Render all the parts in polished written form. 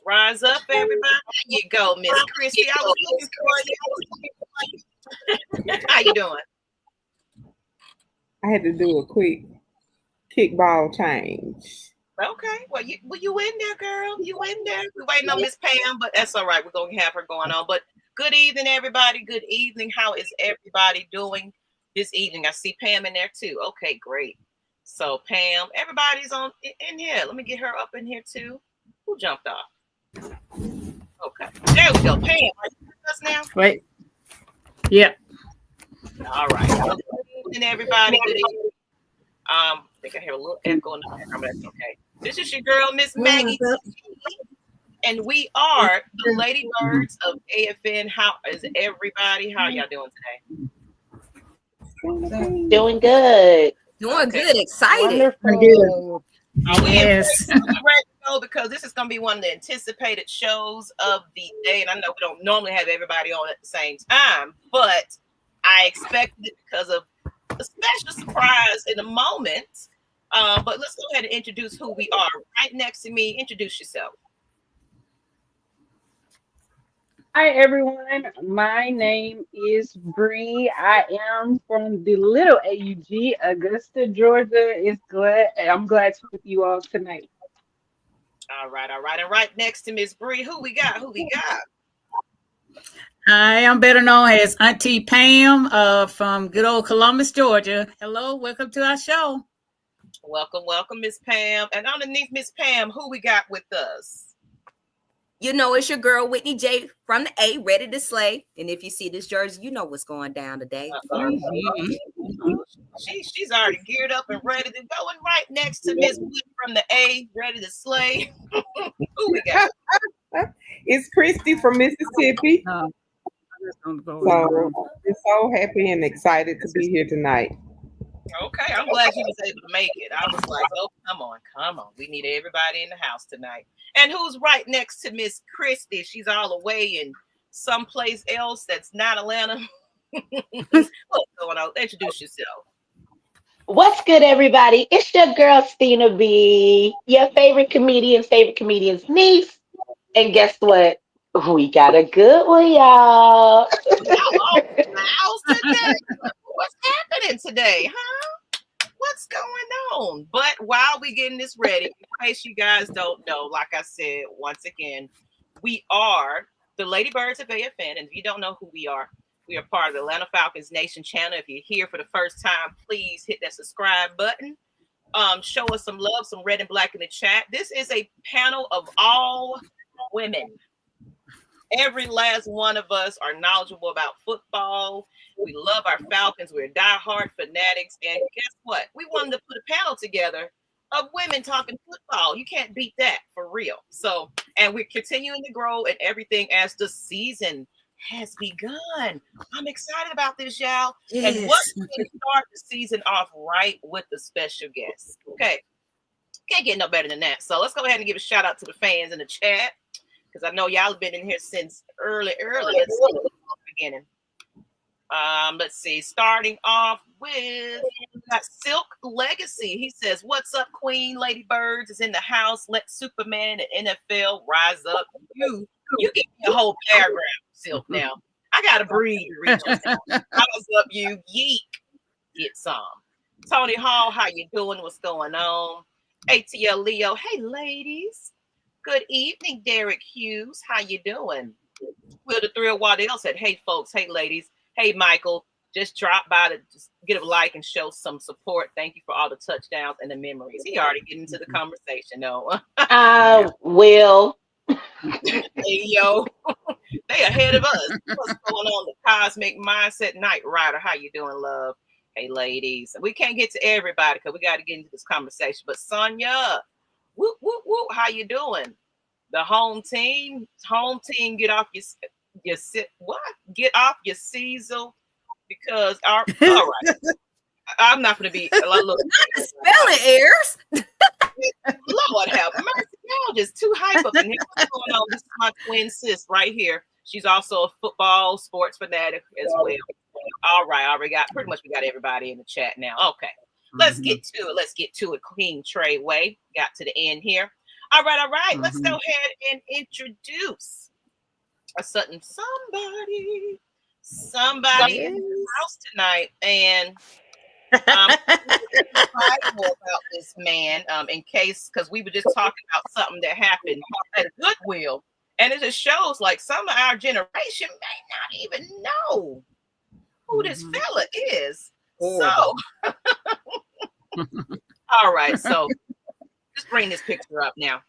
Rise up, everybody. There you go, Miss Christy. I was looking for you. How you doing? I had to do a quick kickball change. Okay. Well, you in there, girl. You in there. We're waiting on Miss Pam, but that's all right. We're going to have her going on. But good evening, everybody. Good evening. How is everybody doing this evening? I see Pam in there, too. Okay, great. So, Pam, everybody's in here. Let me get her up in here, too. Who jumped off? Okay. There we go. Pam, are you with us now? Wait. Yep. All right. Good evening, everybody. Good evening. I think I hear a little echo in the background, but that's okay. This is your girl, Ms Maggie T, and we are the Lady Birds of AFN. How is everybody? How y'all doing today? Doing good. Doing good. Excited. Wonderful. Yes. Ready to go because this is going to be one of the anticipated shows of the day, and I know we don't normally have everybody on at the same time, but I expected it because of a special surprise in a moment. But let's go ahead and introduce who we are. Right next to me, introduce yourself. Hi, everyone. My name is Bree. I am from the little AUG, Augusta, Georgia. I'm glad to be with you all tonight. All right. And right next to Miss Bree, who we got? I am better known as Auntie Pam from good old Columbus, Georgia. Hello, welcome to our show. Welcome, Miss Pam. And underneath Miss Pam, who we got with us? You know, it's your girl, Whitney J from the A, ready to slay. And if you see this jersey, you know what's going down today. She's already geared up and ready to go. And right next to Miss Whitney from the A, ready to slay. Who we got? It's Christy from Mississippi. So I'm so happy and excited to be here tonight. Okay, I'm glad you was able to make it. I was like, oh, come on. We need everybody in the house tonight. And who's right next to Miss Christy? She's all the way in someplace else that's not Atlanta. What's going on? Introduce yourself. What's good, everybody? It's your girl, Stina B, your favorite comedian's niece. And guess what? We got a good one, y'all. What's happening today, huh? What's going on? But while we getting this ready, in case you guys don't know, like I said, once again, we are the Lady Birds of AFN. And if you don't know who we are part of the Atlanta Falcons Nation channel. If you're here for the first time, please hit that subscribe button. Show us some love, some red and black in the chat. This is a panel of all women. Every last one of us are knowledgeable about football. We love our Falcons. We're diehard fanatics. And guess what? We wanted to put a panel together of women talking football. You can't beat that for real. So, and we're continuing to grow and everything as the season has begun. I'm excited about this, y'all. Yes. And what we can start the season off right with the special guests. Okay. Can't get no better than that. So let's go ahead and give a shout out to the fans in the chat. Because I know y'all have been in here since early. Let's see the beginning. Let's see. Starting off with Silk Legacy. He says, "What's up, Queen? Lady Birds is in the house. Let Superman and NFL rise up." You give me a whole paragraph, Silk. Now I gotta breathe to read your Rise up, you yeek. Get some. Tony Hall, how you doing? What's going on? ATL Leo, hey ladies. Good evening, Derek Hughes. How you doing? Will the Thrill Waddell said, hey folks, hey ladies, hey Michael, just drop by to just get a like and show some support. Thank you for all the touchdowns and the memories. He already getting into the conversation, though. Will. Hey, yo, they ahead of us. What's going on? The Cosmic Mindset Night Ryder. How you doing, love? Hey, ladies. We can't get to everybody because we got to get into this conversation. But Sonia, whoop, whoop, whoop. How you doing? The home team, get off your what? Get off your Cecil because all right. I'm not going to be look. Spelling errors. Lord have mercy. Y'all just too hype up in here. What's going on? This is my twin sis right here. She's also a football sports fanatic as well. All right, we got everybody in the chat now. Okay, let's get to it. Queen Treyway got to the end here. All right. Let's go ahead and introduce a certain somebody in the house tonight. And about this man, in case, because we were just talking about something that happened at Goodwill. And it just shows like some of our generation may not even know who this fella is. So, all right. So, just bring this picture up now.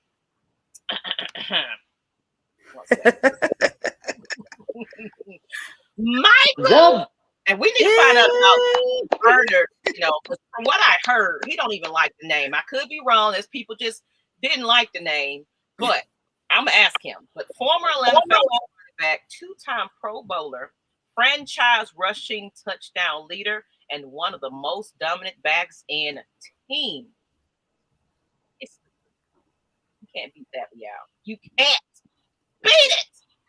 Michael, and we need to find out about Ryder. You know, from what I heard, he don't even like the name. I could be wrong. There's people just didn't like the name, but I'm gonna ask him. But former Atlanta Falcons quarterback, two-time Pro Bowler, franchise rushing touchdown leader, and one of the most dominant backs in team. You can't beat that, y'all. You can't beat it.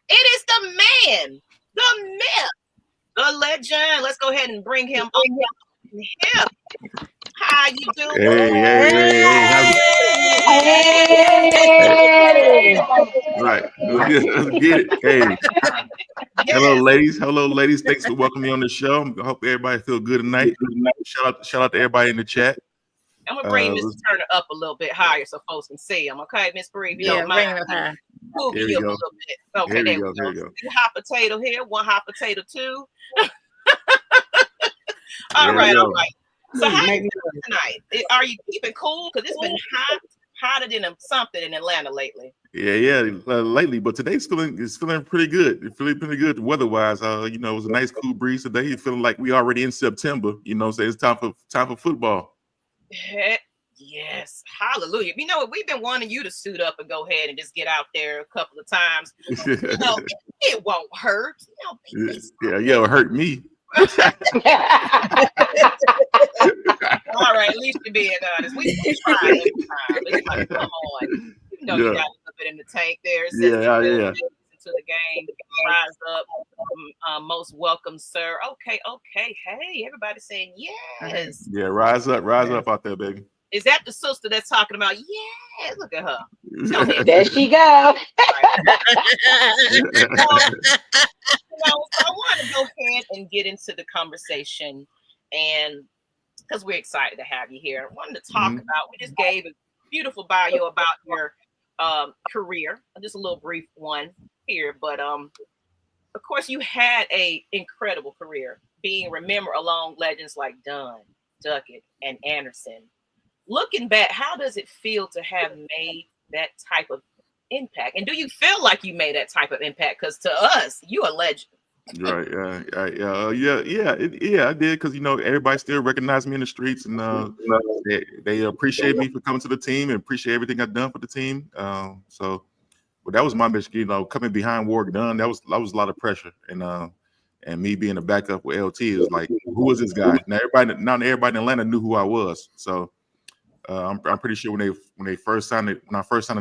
It is the man, the myth, the legend. Let's go ahead and bring him on. How you doing? Hey. Right. Let's get it. Hey. Hello, ladies. Thanks for welcoming me on the show. I hope everybody feel good tonight. Shout out to everybody in the chat. I'm gonna bring Miss Turner up a little bit higher so folks can see him. Okay, Miss Bleav, you don't mind. Move you up a little bit. Okay, there we go. Hot potato here, one hot potato two. All right. So how you doing tonight? Are you keeping cool? Because it's been hotter than something in Atlanta lately. Lately, but today's feeling pretty good. It's feeling pretty good weather-wise. It was a nice cool breeze today. It's feeling like we already in September. So it's time for football. Yes, hallelujah. You know what? We've been wanting you to suit up and go ahead and just get out there a couple of times. It won't hurt. It'll hurt me. All right, at least you're being honest. We try every time. It's like, come on. You know, you got a little bit in the tank there. Yeah. To the game, rise up. Most welcome, sir. Okay. Hey, everybody saying yes. Yeah, rise up out there, baby. Is that the sister that's talking about? Yeah, look at her. There she go. So I want to go ahead and get into the conversation, and because we're excited to have you here, I wanted to talk about. We just gave a beautiful bio about your career, just a little brief one here, but of course you had a incredible career, being remembered along legends like Dunn, Duckett, and Anderson. Looking back, how does it feel to have made that type of impact? And do you feel like you made that type of impact? Because to us, you a legend. Right. I did, because everybody still recognized me in the streets, and they appreciate me for coming to the team and appreciate everything I've done for the team. So that was my mission. Coming behind Warwick Dunn, that was a lot of pressure, and me being a backup with LT is like, who is this guy? Now everybody in Atlanta knew who I was. So I'm pretty sure when I first signed a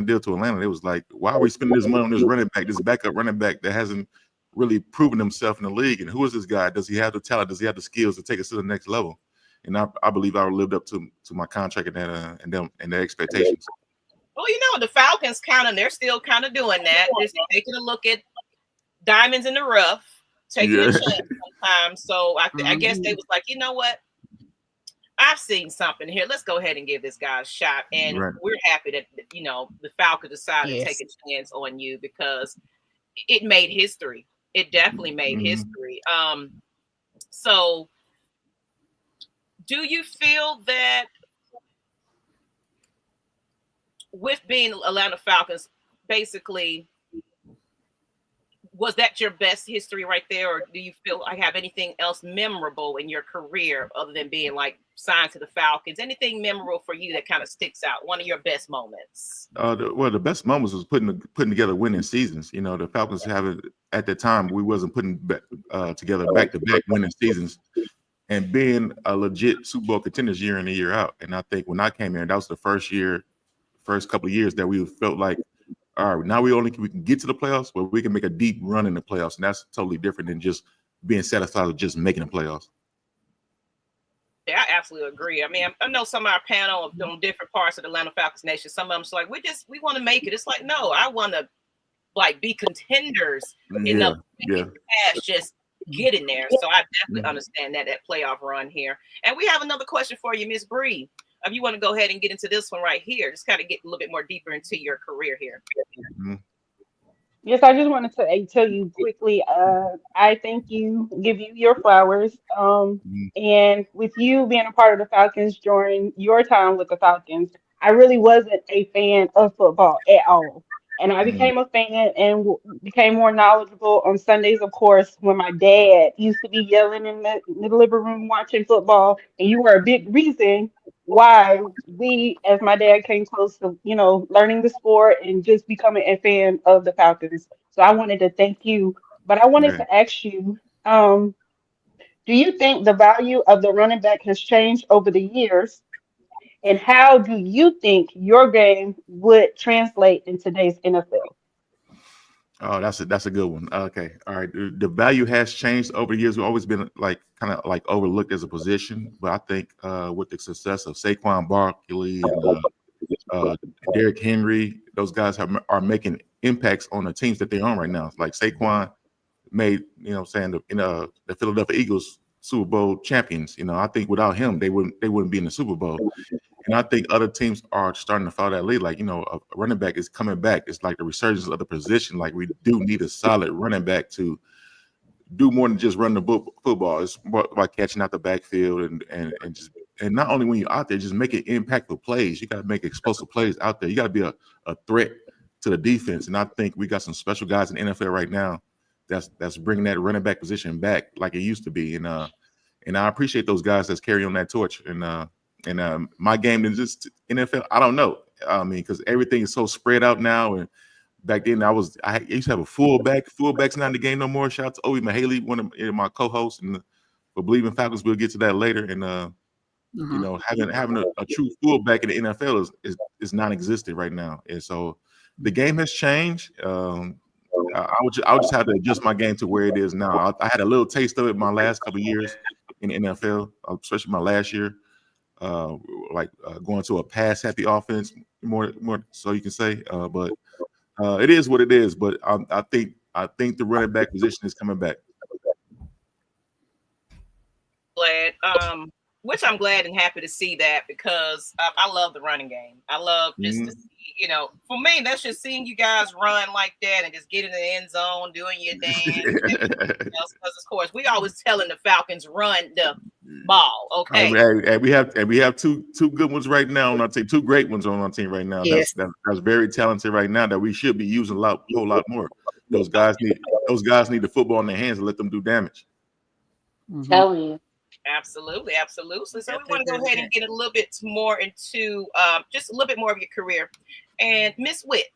deal to Atlanta, it was like, why are we spending this money on this running back, this backup running back that hasn't really proven himself in the league? And who is this guy? Does he have the talent? Does he have the skills to take us to the next level? And I Bleav I lived up to my contract and their expectations. Well, the Falcons they're still kind of doing that. Just taking a look at diamonds in the rough, taking a chance sometimes. So I guess they was like, you know what? I've seen something here. Let's go ahead and give this guy a shot. And we're happy that, the Falcons decided to take a chance on you, because it made history. It definitely made history. So do you feel that with being Atlanta Falcons, basically, was that your best history right there? Or do you feel like have anything else memorable in your career other than being like signed to the Falcons? Anything memorable for you that kind of sticks out? One of your best moments? The best moments was putting together winning seasons. The Falcons at that time, we wasn't putting together back-to-back winning seasons and being a legit Super Bowl contenders year in and year out. And I think when I came here, that was the first couple of years that we felt like, all right, now we can get to the playoffs, but we can make a deep run in the playoffs. And that's totally different than just being satisfied with just making the playoffs. Yeah, I absolutely agree. I mean, I know some of our panel on different parts of the Atlanta Falcons Nation. Some of them's like, we want to make it. It's like, no, I want to like be contenders enough to just get in there. So I definitely understand that playoff run here. And we have another question for you, Ms. Bleav. If you want to go ahead and get into this one right here, just kind of get a little bit more deeper into your career here. Yes, I just wanted to tell you quickly. I give you your flowers. And with you being a part of the Falcons during your time with the Falcons, I really wasn't a fan of football at all. And I became a fan and became more knowledgeable on Sundays, of course, when my dad used to be yelling in the living room watching football. And you were a big reason why we, as my dad came close to, learning the sport and just becoming a fan of the Falcons. So I wanted to thank you. But I wanted to ask you, do you think the value of the running back has changed over the years? And how do you think your game would translate in today's NFL? Oh, that's a good one. Okay, all right. The value has changed over the years. We've always been like kind of like overlooked as a position, but I think with the success of Saquon Barkley and Derrick Henry, those guys are making impacts on the teams that they're on right now. Like Saquon made, the Philadelphia Eagles Super Bowl champions. I think without him, they wouldn't be in the Super Bowl. And I think other teams are starting to follow that lead. Like, a running back is coming back. It's like the resurgence of the position. Like, we do need a solid running back to do more than just run the football. It's more about catching out the backfield and not only when you're out there, just making impactful plays. You got to make explosive plays out there. You got to be a threat to the defense. And I think we got some special guys in the NFL right now that's bringing that running back position back like it used to be. And I appreciate those guys that's carrying on that torch. And my game is just NFL. I don't know. I mean, because everything is so spread out now. And back then, I used to have a fullback. Fullback's not in the game no more. Shout out to Obi Mahaley, one of my co-hosts, and for Bleav in Falcons. We'll get to that later. And having a true fullback in the NFL is non-existent right now. And so the game has changed. I would just have to adjust my game to where it is now. I had a little taste of it my last couple of years in the NFL, especially my last year. Going to a pass happy offense more so you can say, but it is what it is. But I think the running back position is coming back. Glad, which I'm glad and happy to see that because I love the running game. I love just to see, for me, that's just seeing you guys run like that and just get in the end zone, doing your dance. Because of course, we always telling the Falcons run the ball. Okay, and we have two good ones right now on our team, two great ones on our team right now. Yes. That's very talented right now that we should be using a whole lot more. Those guys need the football in their hands and let them do damage. Telling you. Absolutely. So we want to go ahead and get a little bit more into just a little bit more of your career. And Miss Witt,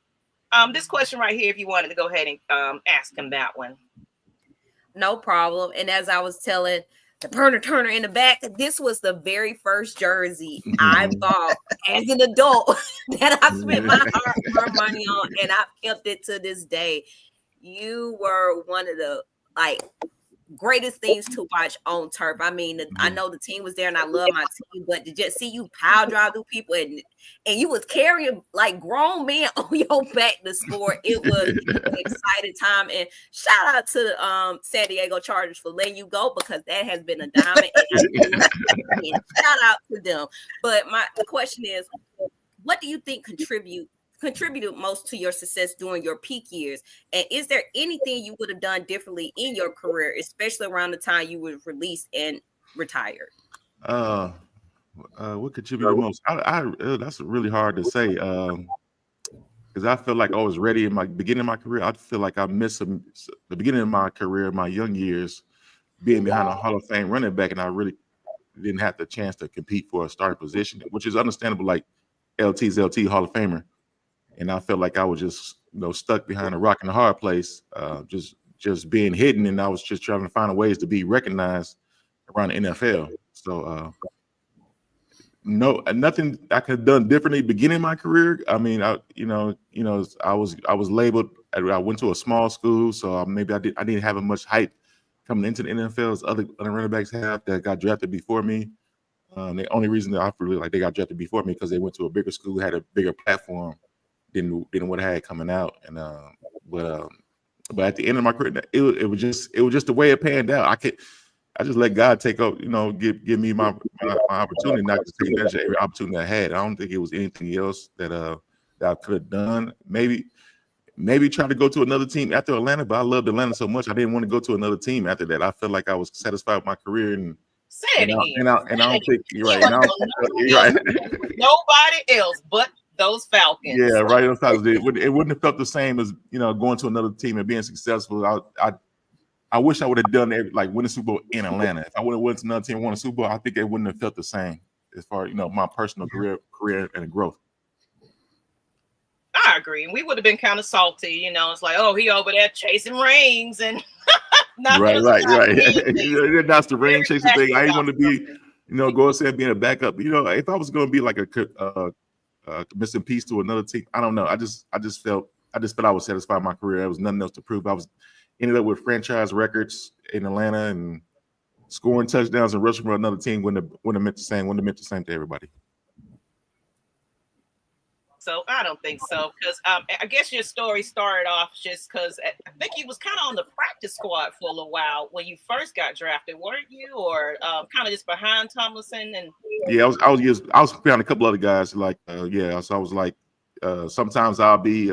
this question right here, if you wanted to go ahead and ask him that one. No problem. And as I was telling the Turner in the back, this was the very first jersey I bought as an adult that I spent my hard money on, and I've kept it to this day. You were one of the greatest things to watch on turf. I mean, I know the team was there and I love my team, but to just see you power drive through people and you was carrying like grown men on your back to score, it was an exciting time. And shout out to the San Diego Chargers for letting you go because that has been a diamond. And shout out to them. But the question is, what do you think contributed most to your success during your peak years? And is there anything you would have done differently in your career, especially around the time you were released and retired? What contributed most? That's really hard to say because I feel like I was ready in my beginning of my career. I feel like I missed the beginning of my career, my young years, being behind a Hall of Fame running back, and I really didn't have the chance to compete for a starting position, which is understandable. Like LT's LT Hall of Famer. And I felt like I was just, stuck behind a rock in a hard place, just being hidden. And I was just trying to find ways to be recognized around the NFL. So, nothing I could have done differently beginning of my career. I mean, I was labeled. I went to a small school, so maybe I didn't have as much hype coming into the NFL as other running backs have that got drafted before me. The only reason that I feel like they got drafted before me because they went to a bigger school, had a bigger platform than what I had coming out. And but at the end of my career, it was just the way it panned out. I just let God take up, give me my opportunity, not just take advantage of every opportunity I had. I don't think it was anything else that I could have done. Maybe try to go to another team after Atlanta, but I loved Atlanta so much I didn't want to go to another team after that. I felt like I was satisfied with my career, and Say it again. I don't think you're right. You're right. Nobody else but those Falcons. Yeah, right. It wouldn't have felt the same as going to another team and being successful. I wish I would have done it, like win a Super Bowl in Atlanta. If I would have went to another team and won a Super Bowl, I think it wouldn't have felt the same as far as my personal career and growth. I agree. We would have been kind of salty, It's like, oh, he over there chasing rings and right. That's the ring chasing thing. I ain't want to be, go outside being a backup. If I was going to be like a missing piece to another team, I don't know. I just felt I was satisfied with my career. There was nothing else to prove. I was ended up with franchise records in Atlanta and scoring touchdowns and rushing for another team wouldn't have meant the same to everybody. So I don't think so, because I guess your story started off just because I think you was kind of on the practice squad for a little while when you first got drafted, weren't you? Or kind of just behind Tomlinson and. Yeah, I was behind a couple other guys. Like so I was like sometimes I'll be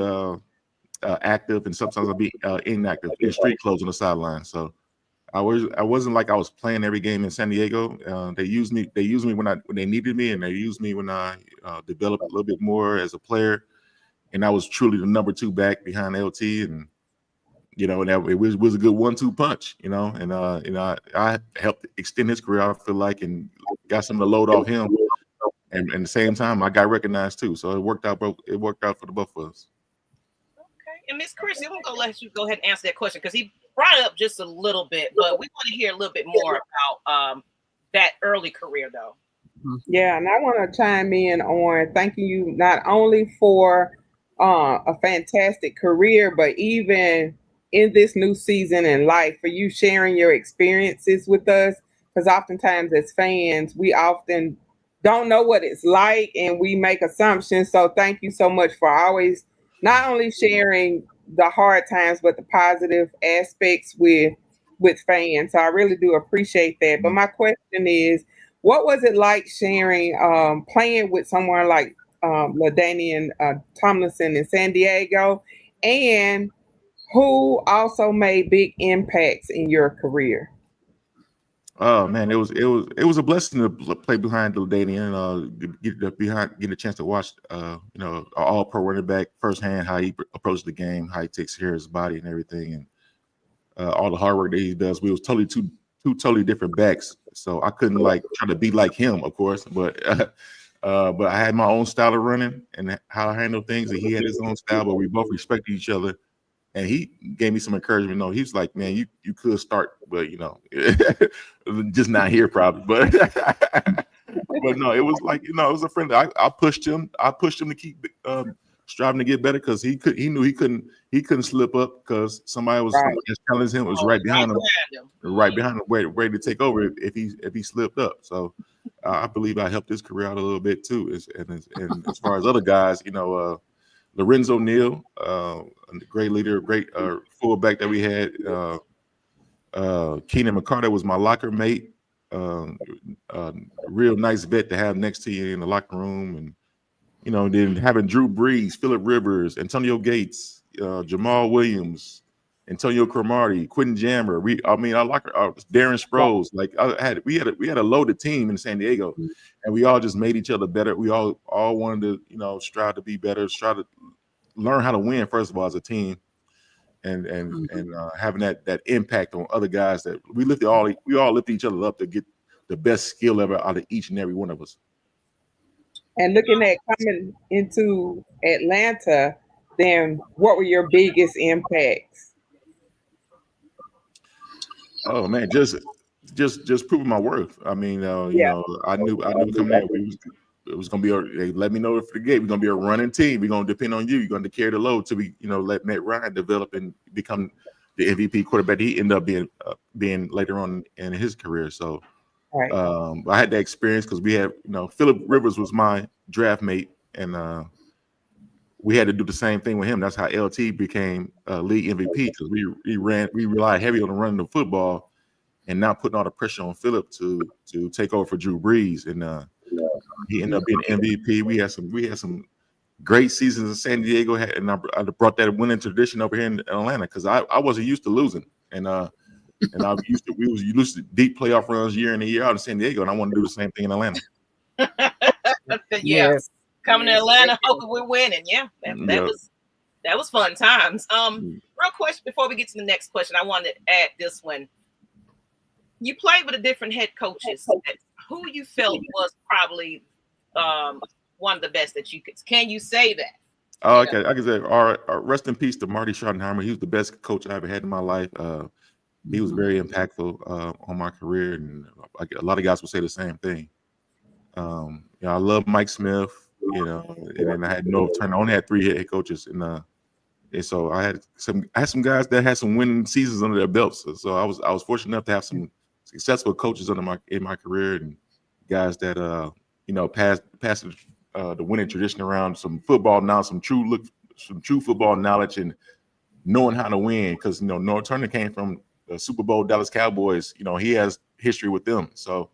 active and sometimes I'll be inactive in street clothes on the sideline. So I wasn't like I was playing every game in San Diego. They used me when they needed me, and they used me when I developed a little bit more as a player. And I was truly the number 2 back behind LT, and and it was a good 1-2 punch, and I helped extend his career, I feel like, and got some of the load off him. And at the same time, I got recognized too, so it worked out for the both of us. Okay, and Miss Chris, I'm gonna let you go ahead and answer that question because he brought it up just a little bit, but we want to hear a little bit more about that early career, though. Yeah, and I want to chime in on thanking you not only for a fantastic career, but even in this new season in life, for you sharing your experiences with us. Because oftentimes as fans, we often don't know what it's like and we make assumptions. So thank you so much for always not only sharing the hard times, but the positive aspects with fans. So I really do appreciate that. But my question is, what was it like sharing, playing with someone like LaDainian Tomlinson in San Diego, and who also made big impacts in your career? Oh man, it was a blessing to play behind LaDainian, get a chance to watch an all-pro running back firsthand, how he approaches the game, how he takes care of his body and everything, and all the hard work that he does. We was two totally different backs, so I couldn't try to be like him, of course, but I had my own style of running and how I handle things, and he had his own style, but we both respected each other. And he gave me some encouragement. No, he was like, man, you could start, but just not here probably. But but no, it was like, it was a friend. I pushed him. To keep striving to get better because he knew he couldn't slip up because somebody was as talented as him was right behind him, ready to take over if he slipped up. So I believe I helped his career out a little bit too. And as far as other guys, Lorenzo Neal, a great leader, great fullback that we had. Keenan McCarter was my locker mate. A real nice vet to have next to you in the locker room. And, then having Drew Brees, Phillip Rivers, Antonio Gates, Jamal Williams, Antonio Cromartie, Quentin Jammer. Our locker, Darren Sproles. We had a loaded team in San Diego, and we all just made each other better. We all wanted to, strive to be better, try to learn how to win first of all as a team, and having that impact on other guys that we all lift each other up to get the best skill ever out of each and every one of us. And looking at coming into Atlanta, then what were your biggest impacts? Oh man, just proving my worth. I mean, I knew coming in it was gonna be they let me know for the gate we're gonna be a running team. We're gonna depend on you. You're gonna carry the load till we let Matt Ryan develop and become the MVP quarterback he ended up being later on in his career. So Right. I had that experience because we had, Phillip Rivers was my draft mate, and we had to do the same thing with him. That's how LT became league MVP, because we relied heavy on running the football and not putting all the pressure on Phillip to take over for Drew Brees, and he ended up being MVP. We had some great seasons in San Diego, and I brought that winning tradition over here in Atlanta, because I wasn't used to losing, and we was used to deep playoff runs year in and year out in San Diego, and I want to do the same thing in Atlanta. Yes. Coming to Atlanta, hoping we're winning. Yeah, that was fun times. Real question before we get to the next question, I wanted to add this one. You played with a different head coaches. Who you felt was probably one of the best that you could? Can you say that? Oh, okay. I can say, our rest in peace to Marty Schottenheimer. He was the best coach I ever had in my life. He was very impactful on my career, and a lot of guys will say the same thing. I love Mike Smith, and then I had Norv Turner. I only had 3 head coaches, and so I had some guys that had some winning seasons under their belts. So I was fortunate enough to have some successful coaches in my career, and guys that passed the winning tradition around, some football knowledge, some true football knowledge, and knowing how to win. Because Norv Turner came from the Super Bowl Dallas Cowboys. He has history with them. So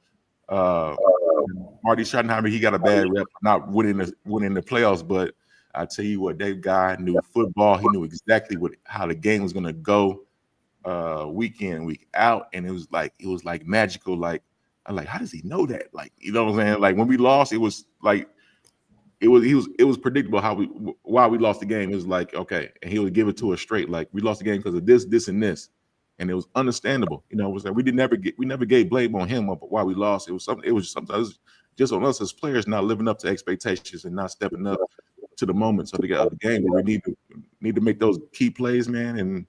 Marty Schottenheimer, he got a bad rep not winning the playoffs, but I tell you what, that guy knew football. He knew exactly how the game was gonna go, week in, week out, and it was like magical. Like, I'm like, how does he know that? Like, what I'm saying? Like, when we lost, it was like it was predictable why we lost the game. It was like, okay, and he would give it to us straight. Like, we lost the game because of this, and this. And it was understandable. It was like we never gave blame on him why we lost. It was sometimes just on us as players not living up to expectations and not stepping up to the moments of the game where we need to make those key plays, man.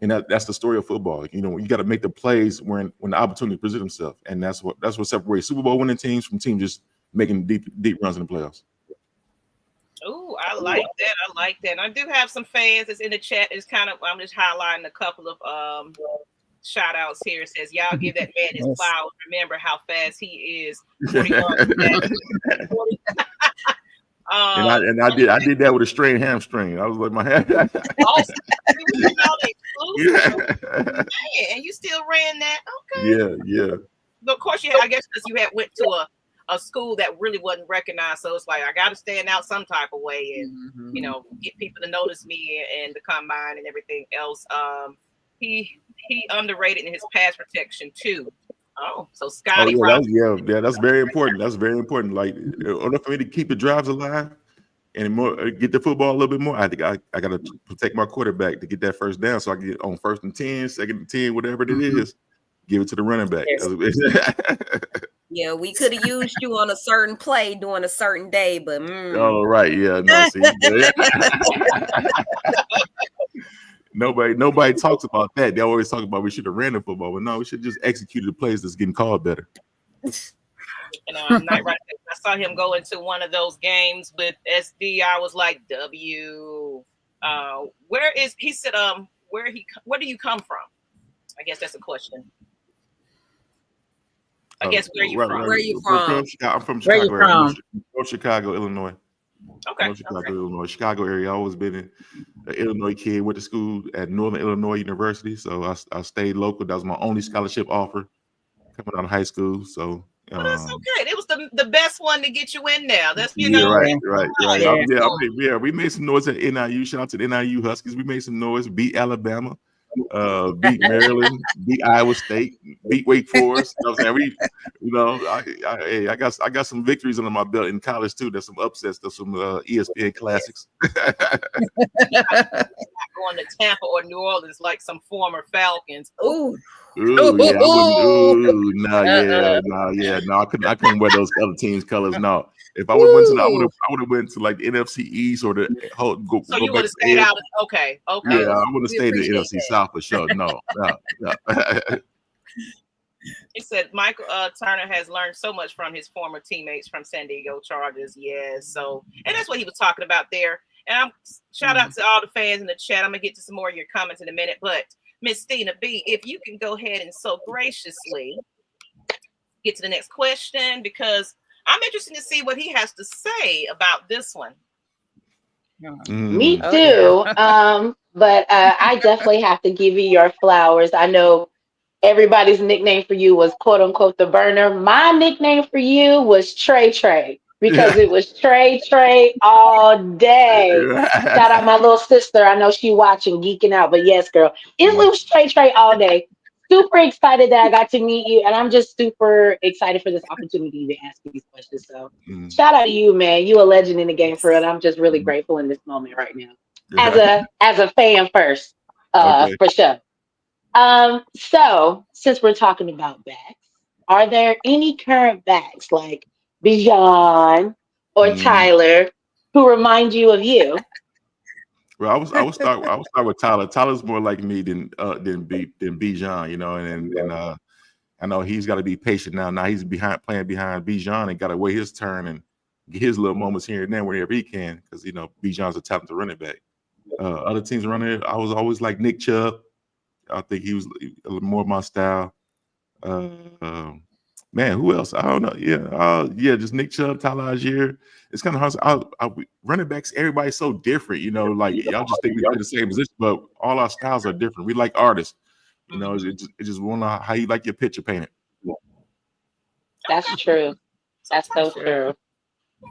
And that's the story of football. You got to make the plays when the opportunity presents itself, and that's what separates Super Bowl winning teams from teams just making deep runs in the playoffs. Oh, I like that. And I do have some fans that's in the chat. I'm just highlighting a couple of shout outs here. It says, y'all give that man his flowers. Remember how fast he is. 40 yards and I did that with a strained hamstring. I was like, my hand. And you still ran that? Okay. Yeah. But of course, I guess because you had went to a school that really wasn't recognized, so it's like I got to stand out some type of way, and get people to notice me and the combine and everything else. He underrated in his pass protection too. Oh, so Scotty. That's very important. That's very important. Like, in order for me to keep the drives alive and get the football a little bit more, I think I got to protect my quarterback to get that first down, so I can get on 1st and 10, 2nd and 10, whatever it is, give it to the running back. Yeah, we could have used you on a certain play during a certain day, but oh, right, yeah, no, see, nobody talks about that. They always talk about we should have ran the football, but no, we should just execute the plays that's getting called better. And Nyght, right, I saw him go into one of those games with SD. I was like, W. Where is he? Said, where do you come from? I guess that's a question. I guess where you from? Where you from? I'm from Chicago. Where you from? Chicago, Illinois. Okay. Illinois, Chicago area. I always been an Illinois kid. Went to school at Northern Illinois University, so I stayed local. That was my only scholarship offer coming out of high school. So that's okay. It was the best one to get you in there. That's right. We made some noise at NIU. Shout out to the NIU Huskies. We made some noise. Beat Alabama. Beat Maryland, beat Iowa State, beat Wake Forest. You know what I'm saying? I got some victories under my belt in college too. There's some upsets. There's some ESPN classics. Going to Tampa or New Orleans like some former Falcons. No. I couldn't wear those other teams' colors. No. If I would have went to like the NFC East or the whole. So you would have stayed out. Okay. Yeah, I would have stayed in the NFC South for sure. No. He said Michael Turner has learned so much from his former teammates from San Diego Chargers. Yes, so and that's what he was talking about there. And shout out to all the fans in the chat. I'm gonna get to some more of your comments in a minute, but Miss Stina B, if you can go ahead and so graciously get to the next question because I'm interested to see what he has to say about this one. Me too. But I definitely have to give you your flowers. I know everybody's nickname for you was quote unquote the burner. My nickname for you was Trey Trey because it was Trey Trey all day. Shout out my little sister. I know she watching, geeking out. But yes, girl, it was Trey Trey all day. Super excited that I got to meet you, and I'm just super excited for this opportunity to ask you these questions. So, shout out to you, man. You a legend in the game for it. I'm just really grateful in this moment right now, as a fan first, for sure. So since we're talking about backs, are there any current backs like Bijan or Tyler who remind you of you? Well, I would start with Tyler. Tyler's more like me than Bijan, you know, and I know he's got to be patient now. Now he's playing behind Bijan and got to wait his turn and get his little moments here and there whenever he can, because you know Bijan's a talented running back. Other teams running, I was always like Nick Chubb. I think he was a little more my style. Man, who else? I don't know. Yeah, just Nick Chubb, Tyler Algier. It's kind of hard. Running backs, everybody's so different, you know. Like y'all just think we play the same position, but all our styles are different. We like artists, you know. It just want to know how you like your picture painted. That's true. That's so true.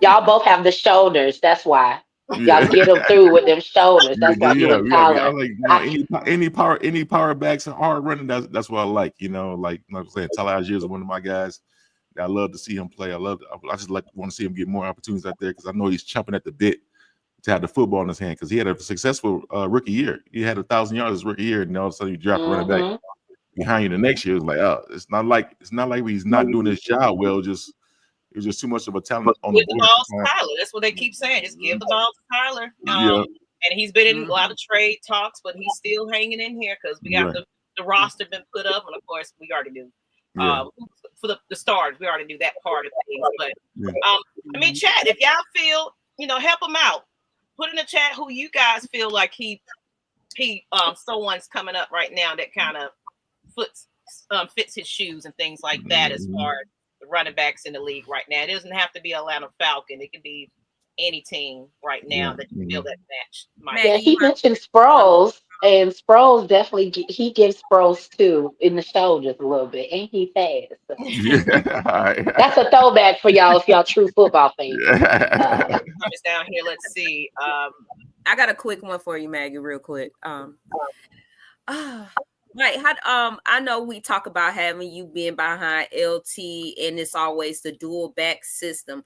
Y'all both have the shoulders. That's why. Y'all get them through with them shoulders. That's why you and Tyler. I like any power backs and hard running. That's what I like. You know, like I'm saying, Tyler Algier is one of my guys. I love to see him play. I just want to see him get more opportunities out there because I know he's chomping at the bit to have the football in his hand because he had a successful rookie year. He had 1,000 yards his rookie year, and all of a sudden you drop a running back behind you the next year. It's like, it's not like he's not doing his job well. It was just too much of a talent on the board. Give the ball to Tyler. That's what they keep saying. Just give the ball to Tyler. And he's been in a lot of trade talks, but he's still hanging in here because we got the roster been put up, and of course we already do. For the stars, we already do that part of things. But I mean, chat, if y'all feel, help him out. Put in the chat who you guys feel like he someone's coming up right now that kind of fits his shoes and things like that as far as the running backs in the league right now. It doesn't have to be Atlanta Falcon. It can be any team right now that you feel that match. Yeah, he mentioned Sproles, and Sproles definitely he gives Sproles too in the shoulders a little bit, and he fast. So. That's a throwback for y'all if y'all true football fans. It's down here. Let's see. I got a quick one for you, Maggie, real quick. Right. I know we talk about having you being behind LT, and it's always the dual back system.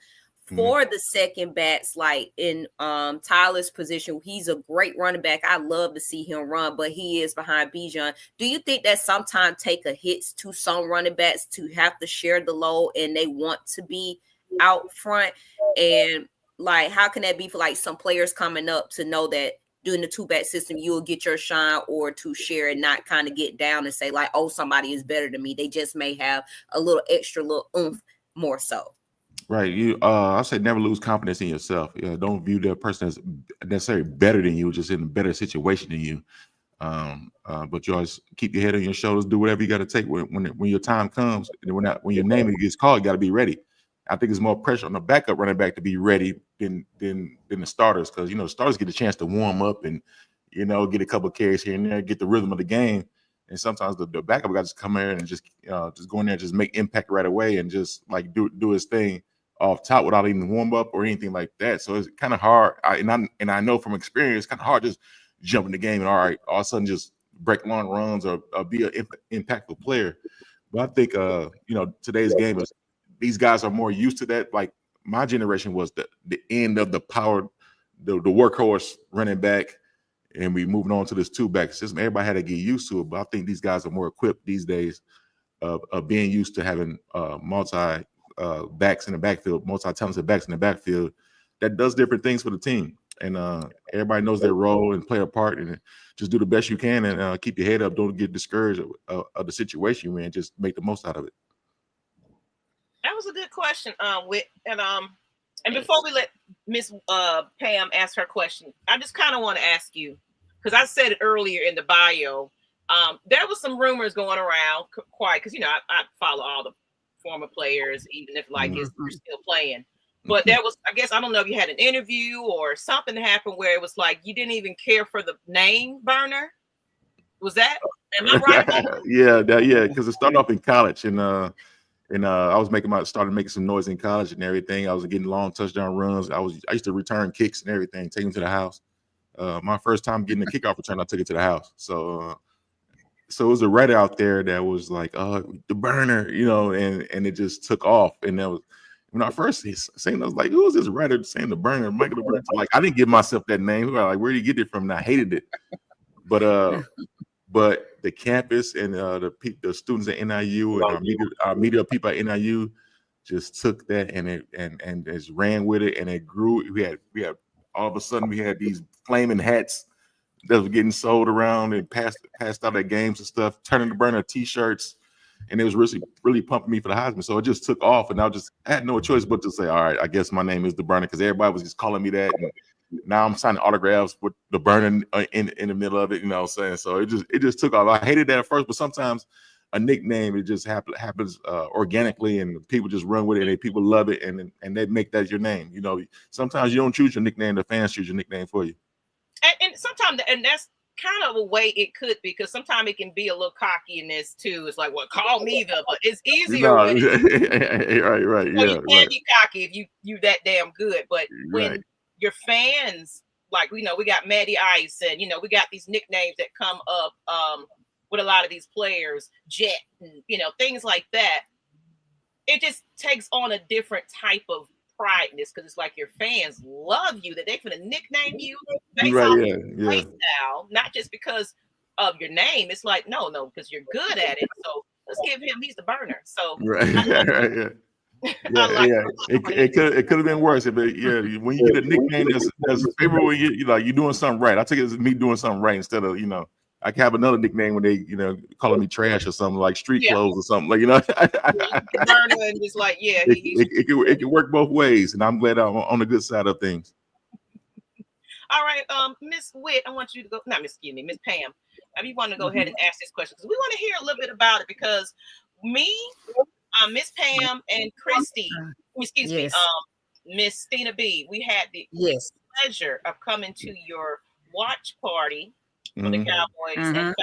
For the second backs, like in Tyler's position, he's a great running back. I love to see him run, but he is behind Bijan. Do you think that sometimes take a hit to some running backs to have to share the load and they want to be out front? And like, how can that be for like some players coming up to know that doing the two-back system, you'll get your shine, or to share and not kind of get down and say like, oh, somebody is better than me. They just may have a little extra little oomph more so. Right. I say never lose confidence in yourself. Don't view that person as necessarily better than you, just in a better situation than you. But you always keep your head on your shoulders, do whatever you got to take when your time comes. And when your name gets called, you got to be ready. I think it's more pressure on the backup running back to be ready than the starters, because starters get a chance to warm up and get a couple of carries here and there, get the rhythm of the game. And sometimes the backup guys just come in and just go in there and just make impact right away and just like do his thing off top without even warm up or anything like that. So it's kind of hard. I know from experience, kind of hard just jump in the game and all of a sudden just break long runs or be an impactful player. But I think today's game is these guys are more used to that. Like my generation was the end of the power, the workhorse running back, and we moving on to this two-back system. Everybody had to get used to it, but I think these guys are more equipped these days of being used to having multi backs in the backfield, multi-talented backs in the backfield that does different things for the team. And everybody knows their role and play a part, and just do the best you can and keep your head up. Don't get discouraged of the situation you're in. Just make the most out of it. That was a good question. And before we let Ms. Pam ask her question, I just kind of want to ask you, because I said it earlier in the bio, there was some rumors going around, because I follow all the former players, even if like you're still playing. Mm-hmm. But there was, I guess, I don't know if you had an interview or something happened where it was like you didn't even care for the name burner. Was that? Am I right about that? Yeah, because it started off in college, and I was started making some noise in college and everything. I was getting long touchdown runs. I used to return kicks and everything, take them to the house. My first time getting a kickoff return, I took it to the house. So it was a Reddit out there that was like, the burner, and it just took off. And that was when I first saying, I was like, who is this Ryder saying the burner, Michael the Burner? Like, I didn't give myself that name. Like, where did you get it from? And I hated it. But the campus and the students at NIU and our media people at NIU just took that and just ran with it, and it grew. We had all of a sudden we had these flaming hats that was getting sold around and passed out at games and stuff, turning the burner t-shirts, and it was really pumping me for the Heisman. So it just took off, and I had no choice but to say, all right, I guess my name is the burner, because everybody was just calling me that. And now I'm signing autographs with the burner in the middle of it, you know what I'm saying? So it just took off. I hated that at first, but sometimes a nickname, it just happens organically, and people just run with it, and people love it, and they make that your name. Sometimes you don't choose your nickname, the fans choose your nickname for you. And sometimes, and that's kind of a way it could be, because sometimes it can be a little cocky in this too. It's like, well, call me but it's easier. Right. You can't be cocky if you that damn good. But when your fans, like, we got Matty Ice, and we got these nicknames that come up with a lot of these players, Jet, and things like that. It just takes on a different type of prideness, because it's like your fans love you, that they're going to nickname you based off your play style, not just because of your name. It's like, no, because you're good at it. So let's give him, he's the burner. So it could have been worse, but when you get a nickname that's favorable, you're doing something right. I take it as me doing something right, instead of I can have another nickname when they calling me trash or something, like street clothes or something, like the burner, and just like it can work both ways, and I'm glad I'm on the good side of things. All right, Miss Witt, I want you to go. Miss Pam. You want to go ahead and ask this question, because we want to hear a little bit about it, because me, Miss Pam, and Christy, Miss Stina B, we had the pleasure of coming to your watch party for the Cowboys and Falcons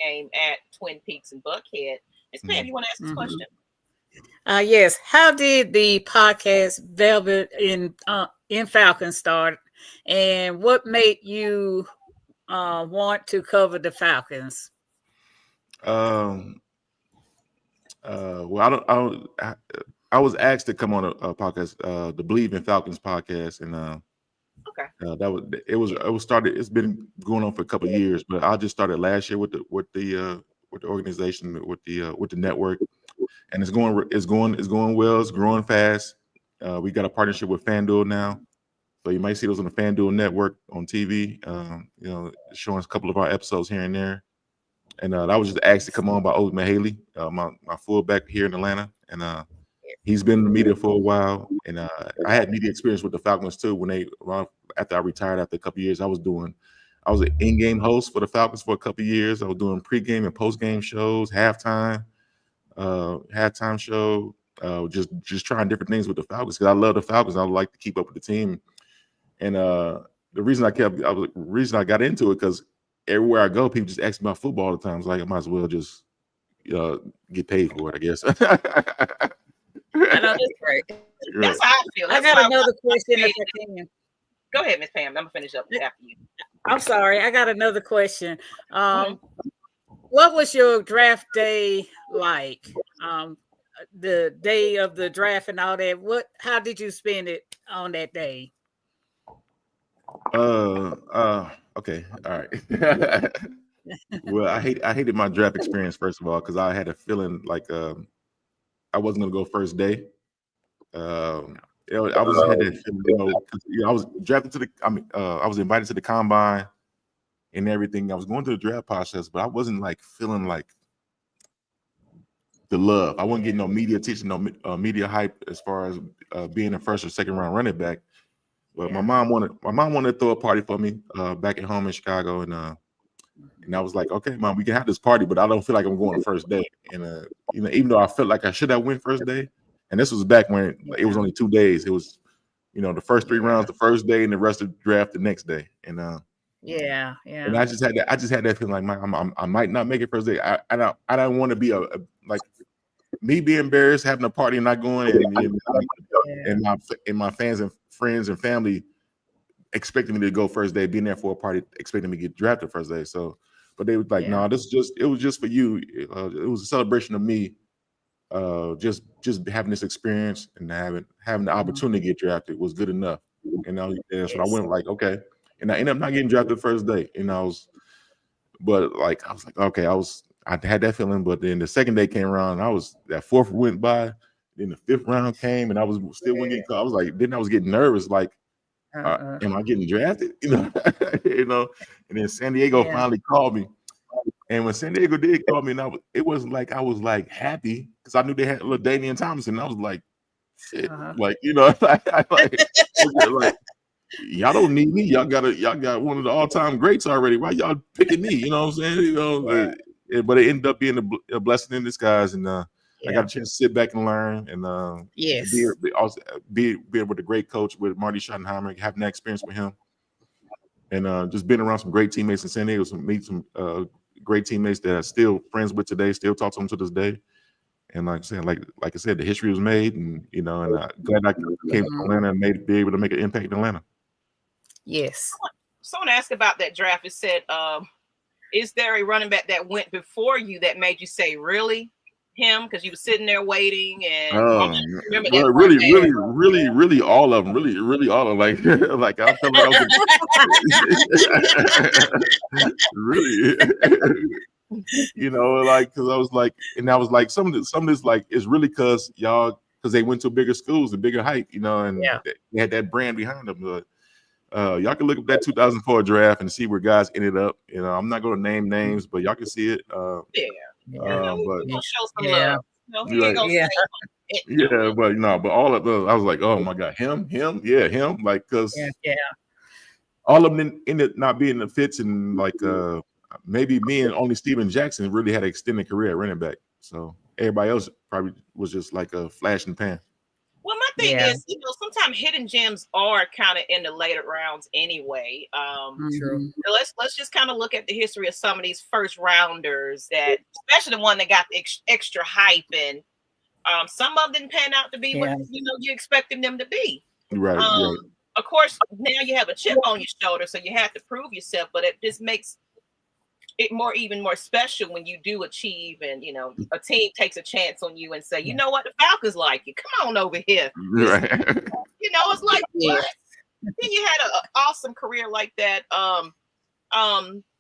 game at Twin Peaks and Buckhead. Miss Pam, you want to ask this question? Yes. How did the podcast Velvet in Falcons start, and what made you want to cover the Falcons? Well, I was asked to come on a podcast, the Bleav in Falcons podcast, and it was started. It's been going on for a couple of years, but I just started last year with the organization, with the network, and it's going well. It's growing fast. We got a partnership with FanDuel now, so you might see those on the FanDuel network on TV. Showing a couple of our episodes here and there. And I was just asked to come on by Old Mahaley, my fullback here in Atlanta, and he's been in the media for a while. And I had media experience with the Falcons too. After I retired after a couple of years, I was an in-game host for the Falcons for a couple of years. I was doing pregame and postgame shows, halftime show, just trying different things with the Falcons, because I love the Falcons. I would like to keep up with the team. And the reason I got into it, because everywhere I go, people just ask me about football all the time. It's like I might as well just get paid for it, I guess. I know, that's great. That's how I feel. I got another question if I can. Go ahead, Miss Pam. I'm gonna finish up after you. I'm sorry. I got another question. What was your draft day like? The day of the draft and all that. How did you spend it on that day? Okay. All right. Well, I hated my draft experience, first of all, because I had a feeling like I wasn't gonna go first day. I was drafted to I was invited to the combine and everything. I was going through the draft process, but I wasn't like feeling like the love. I wasn't getting no media attention, no media hype as far as being a first or second round running back. But my mom wanted to throw a party for me back at home in Chicago, and And I was like, okay, Mom, we can have this party, but I don't feel like I'm going the first day. And even though I felt like I should have went first day, and this was back when it was only 2 days. It was, the first 3 rounds the first day, and the rest of the draft the next day. And and I just had that feeling like I might not make it first day. I don't want to be like me being embarrassed having a party and not going, and my fans and friends and family expecting me to go first day, being there for a party, expecting me to get drafted first day. So, but they were like, no, it was just for you. It was a celebration of me, just having this experience and having the opportunity to get drafted was good enough. And so I went like, okay, and I ended up not getting drafted the first day. And I was like, okay, I had that feeling, but then the second day came around, and that fourth went by, then the fifth round came, and I was still getting caught. I was like, then I was getting nervous, like, am I getting drafted? And then San Diego finally called me. And when San Diego did call me, and it wasn't like I was like happy because I knew they had LaDainian Thompson. I was like, shit, like y'all don't need me. Y'all got one of the all-time greats already. Why y'all picking me? You know what I'm saying? But it ended up being a blessing in disguise, and I got a chance to sit back and learn, and be with a great coach with Marty Schottenheimer, having that experience with him, and just being around some great teammates in San Diego, meet some great teammates that I'm still friends with today, still talk to them to this day. And like I said, the history was made, and and I'm glad I came to Atlanta and be able to make an impact in Atlanta. Yes. Someone asked about that draft. It said, is there a running back that went before you that made you say, really? Him? Because you were sitting there waiting, and remember that really all of them, really all of them. Like I felt like I was really, because I was like, and I was like, some of this like is really because they went to bigger schools and bigger height, and they had that brand behind them. But y'all can look up that 2004 draft and see where guys ended up. I'm not going to name names, but y'all can see it. But show some love. But all of those, I was like, oh my God, him, like, because all of them ended up not being the fits, and like maybe me and only Steven Jackson really had an extended career at running back. So everybody else probably was just like a flash in the pan. Well, my thing is, sometimes hidden gems are kind of in the later rounds anyway. True. Let's just kind of look at the history of some of these first rounders, that especially the one that got the extra hype, and some of them didn't pan out to be what you expected them to be. Right. Of course, now you have a chip on your shoulder, so you have to prove yourself. But it just makes it even more special when you do achieve, and a team takes a chance on you and say, you know what, the Falcons like you. Come on over here. Right. It's like, what? Then you had an awesome career like that.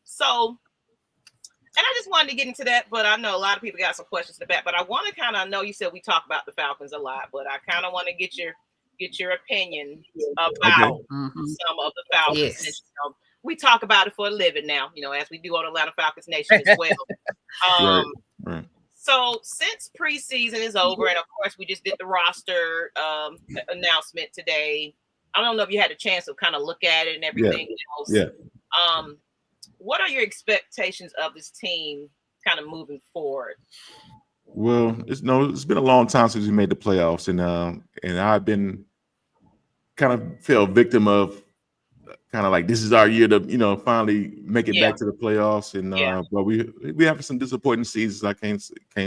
So, and I just wanted to get into that, but I know a lot of people got some questions in the back. But I want to kind of know, you said we talk about the Falcons a lot, but I kind of want to get your opinion about some of the Falcons. Yes. We talk about it for a living now, as we do on Atlanta Falcons Nation as well. Right. So since preseason is over, and of course we just did the roster announcement today. I don't know if you had a chance to kind of look at it and everything else. Yeah. What are your expectations of this team kind of moving forward? Well, it's been a long time since we made the playoffs, and I've been kind of fell victim of kind of like, this is our year to finally make it back to the playoffs, and but we have some disappointing seasons. I can't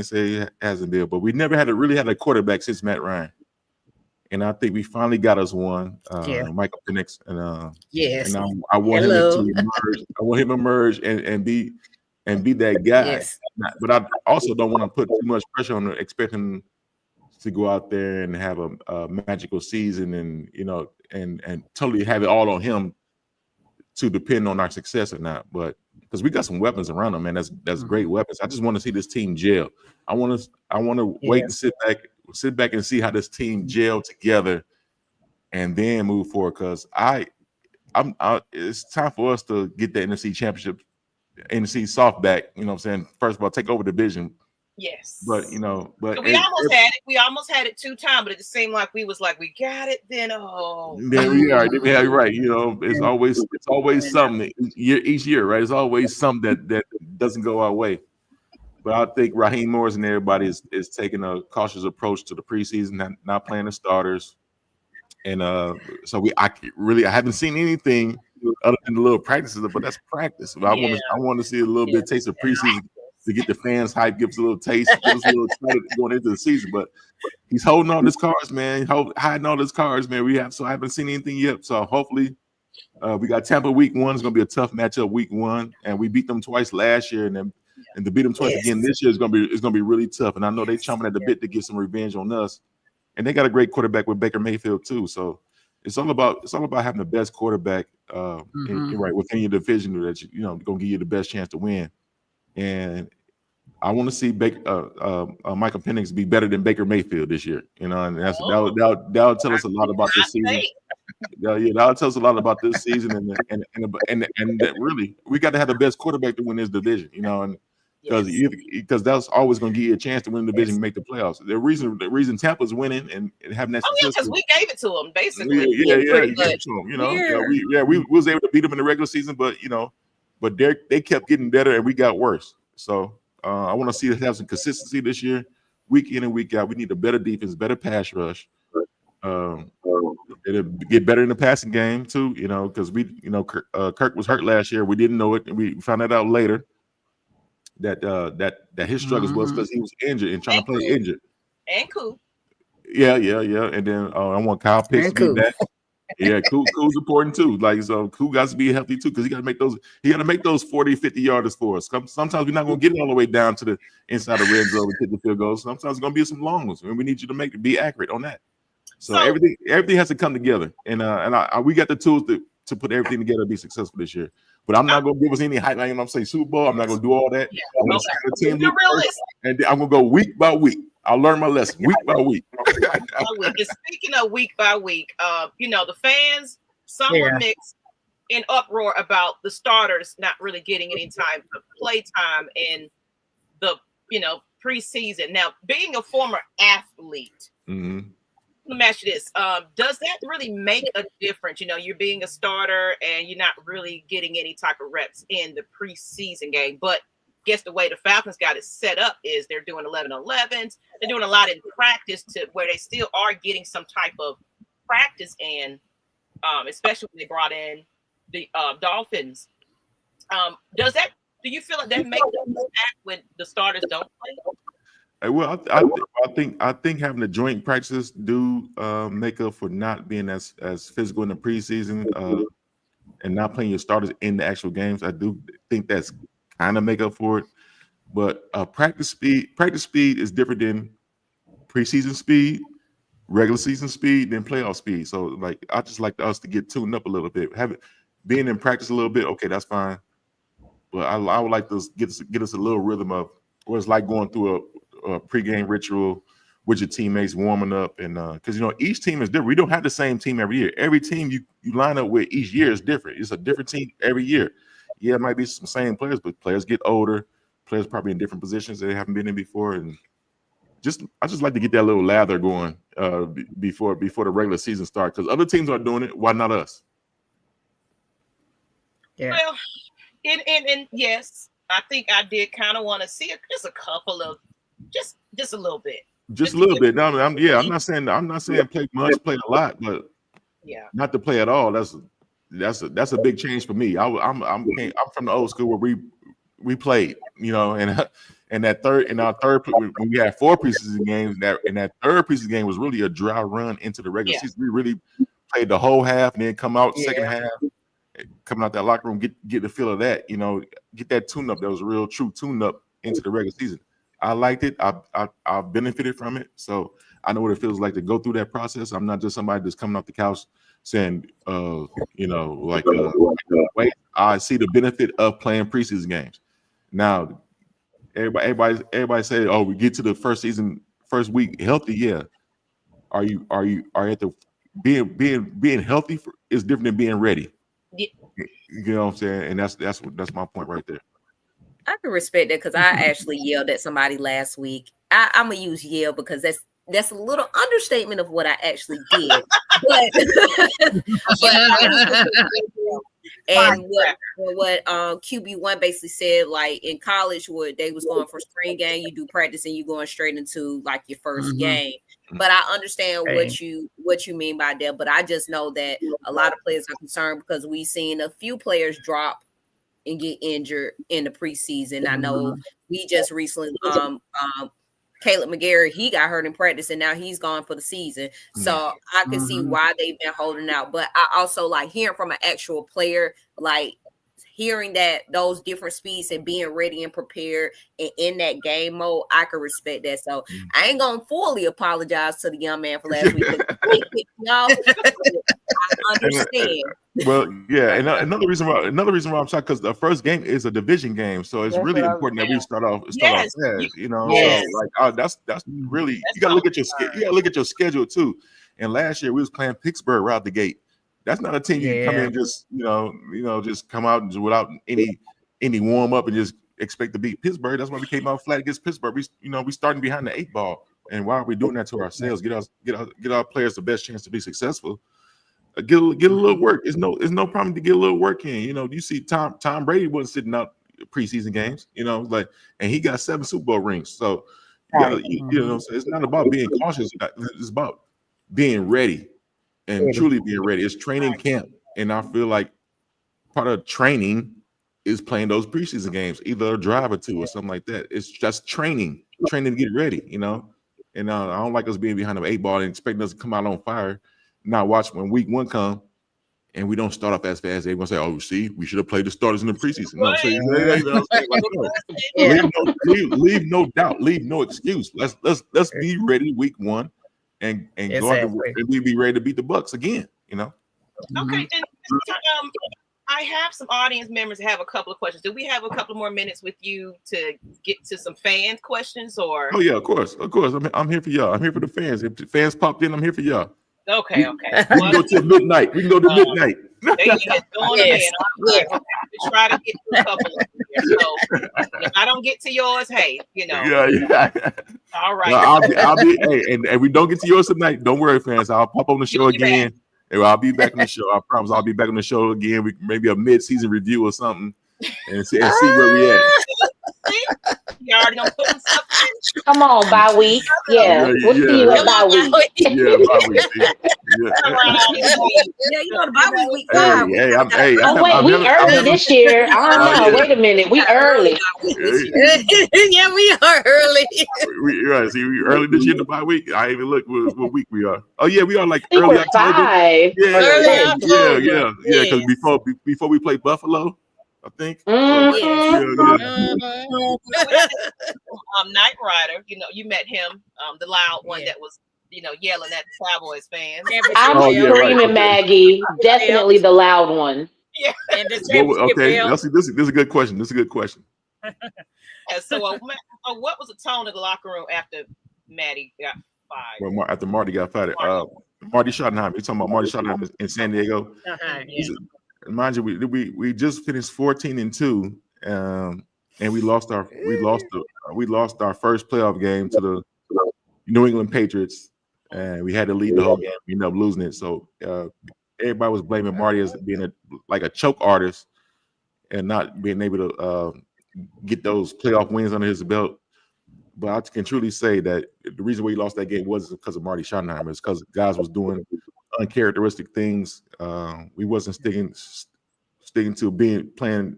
say it hasn't been, but we never really had a quarterback since Matt Ryan, and I think we finally got us one, Michael Penix, and I want him to emerge. I want him to emerge and be that guy. Yes. But I also don't want to put too much pressure on him, expect him to go out there and have a magical season, and totally have it all on him to depend on our success or not. But because we got some weapons around him, man, that's great weapons. I just want to see this team gel. I want to wait and sit back and see how this team gel together, and then move forward. Because it's time for us to get the NFC Championship, NFC South back. You know what I'm saying? First of all, take over the division, Yes. But you know, but we almost had it. We almost had it 2 times, but it just seemed like we was like, we got it. Then Then we are. Then we have right. You know, it's always something each year, right? It's always something that doesn't go our way. But I think Raheem Morris and everybody is taking a cautious approach to the preseason, not playing the starters, and so I haven't seen anything other than the little practices, but that's practice. But I want to see a little bit of taste of preseason to get the fans hyped, give us a little taste, get us a little excited going into the season. But he's holding all his cards, man. Hiding all his cards, man. So I haven't seen anything yet. So hopefully, we got Tampa week 1. It's gonna be a tough matchup week 1, and we beat them twice last year, and to beat them twice again this year is gonna be really tough. And I know they're chomping at the bit to get some revenge on us. And they got a great quarterback with Baker Mayfield too. So it's all about having the best quarterback right within your division that gonna give you the best chance to win. And I want to see Michael Penix be better than Baker Mayfield this year. You know, and that'll tell us a lot about this season. That'll tell us a lot about this season, and that really we got to have the best quarterback to win this division. You know, and because that's always going to give you a chance to win the division and make the playoffs. The reason Tampa's winning and having that. Because we gave it to them basically. You gave it to them. You know, we was able to beat them in the regular season, but they kept getting better and we got worse. So I want to see us have some consistency this year, week in and week out. We need a better defense, better pass rush. It'll get better in the passing game too. You know, because Kirk was hurt last year. We didn't know it, and we found that out later. That his struggles was because he was injured and trying to play injured. And cool. Yeah. And then I want Kyle Pitts to be back. Yeah, Cool's important too. Like, so Cool got to be healthy too, because he got to make those 40, 50 yarders for us. Sometimes we're not going to get it all the way down to the inside of red zone and hit the field goals. Sometimes it's going to be some long ones, and we need you to be accurate on that. So everything has to come together, and we got the tools to put everything together to be successful this year. But I'm not going to give us any hype. I'm saying Super Bowl. I'm not going to do all that. I'm going to see the team look first, and I'm going to go week by week. I'll learn my lesson week by week. Speaking of week by week, the fans, some were mixed in uproar about the starters not really getting any time of play time in the preseason. Now, being a former athlete, let me ask you this: does that really make a difference? You're being a starter and you're not really getting any type of reps in the preseason game, but guess the way the Falcons got it set up is they're doing 11-11s. They're doing a lot in practice to where they still are getting some type of practice in, especially when they brought in the Dolphins. Do you feel like that makes an impact when the starters don't play? Well, I think having the joint practices do make up for not being as physical in the preseason and not playing your starters in the actual games. I do think that's kind of make up for it, but practice speed is different than preseason speed, regular season speed, than playoff speed. So, like, I just like us to get tuned up a little bit. Being in practice a little bit, okay, that's fine. But I would like to get us a little rhythm of what it's like going through a pregame ritual with your teammates warming up, and because each team is different. We don't have the same team every year. Every team you line up with each year is different. It's a different team every year. Yeah, it might be some same players, but players get older. Players probably in different positions that they haven't been in before, and I just like to get that little lather going before the regular season starts. Because other teams are doing it, why not us? Yeah. Well, and yes, I think I did kind of want to see just a couple of just a little bit. Just a little bit. No, I'm not saying play much, play a lot, but not to play at all. That's a big change for me. I'm from the old school where we played, and that when we had 4 preseason games, that third preseason game was really a dry run into the regular season. We really played the whole half and then come out second half, coming out that locker room, get the feel of that, get that tune up. That was a real true tune up into the regular season. I liked it. I benefited from it, so I know what it feels like to go through that process. I'm not just somebody that's coming off the couch saying, wait, I see the benefit of playing preseason games. Now, everybody say, oh, we get to the first week healthy. Yeah, are you at the being healthy is different than being ready. Yeah. You know what I'm saying? And that's my point right there. I can respect that because I actually yelled at somebody last week. I'm gonna use yell because that's a little understatement of what I actually did. But and what QB1 basically said, like in college, what they was going for spring game, you do practice and you going straight into like your first game. But I understand what you mean by that. But I just know that a lot of players are concerned because we've seen a few players drop and get injured in the preseason. I know we just recently Caleb McGarry, he got hurt in practice and now he's gone for the season. So I can see why they've been holding out. But I also like hearing from an actual player, like hearing that those different speeds and being ready and prepared and in that game mode, I can respect that. So I ain't gonna fully apologize to the young man for last week. Y'all, I understand. Well, yeah, and another reason why I'm shocked because the first game is a division game, so it's really important that we start off fast. You know, so like that's really you gotta look at your schedule too. And last year we was playing Pittsburgh right out the gate. That's not a team you can come in and just just come out and just without any warm up and just expect to beat Pittsburgh. That's why we came out flat against Pittsburgh. We starting behind the 8 ball, and why are we doing that to ourselves? Get our players the best chance to be successful. Get a little work. It's no problem to get a little work in. You know, you see Tom Brady wasn't sitting out preseason games. You know, like, and he got 7 Super Bowl rings. So so it's not about being cautious. It's about being ready and truly being ready. It's training camp, and I feel like part of training is playing those preseason games, either a drive or 2 or something like that. It's just training to get ready. You know, and I don't like us being behind the 8 ball and expecting us to come out on fire. Not watch when week 1 come and we don't start off as fast. They're gonna say, "Oh, see, we should have played the starters in the preseason." No, so leave no doubt, leave no excuse. Let's be ready week 1 and go out and we be ready to beat the Bucks again. You know. Okay, and I have some audience members that have a couple of questions. Do we have a couple more minutes with you to get to some fan questions? Or oh yeah, of course. I'm here for y'all. I'm here for the fans. If the fans popped in, I'm here for y'all. Okay. We can go to midnight. We try to get to a couple of them here. So if I don't get to yours, hey, Yeah. All right. Well, I'll be hey, and we don't get to yours tonight. Don't worry, fans. I'll pop on the show again. And I'll be back on the show. I promise I'll be back on the show again. We maybe a mid-season review or something and see where we at. You already gonna put stuff in. Come on, bye week. Yeah, we'll see you at bye week. Yeah, bye week. You know the bye week 5. We early this year. I don't know. Wait a minute, we early. Yeah, we are early. We early this year in the bye week. I even look what week we are. Oh yeah, we are like early October. 5. Yeah. Because before we play Buffalo. I think. Nyght Ryder, you met him, the loud one that was, yelling at the Cowboys fans. I'm screaming, Maggie. Definitely the loud one. Yeah. And the this is a good question. And so, what was the tone of the locker room after Maddie got fired? Well, after Marty got fired, Marty Schottenheimer. You're talking about Marty Schottenheimer in San Diego. Mind you, we just finished 14-2, and we lost our first playoff game to the New England Patriots, and we had to lead the whole game. We ended up losing it. So everybody was blaming Marty as being a choke artist and not being able to get those playoff wins under his belt. But I can truly say that the reason we lost that game wasn't because of Marty Schottenheimer. It's because guys was doing uncharacteristic things. We wasn't sticking to playing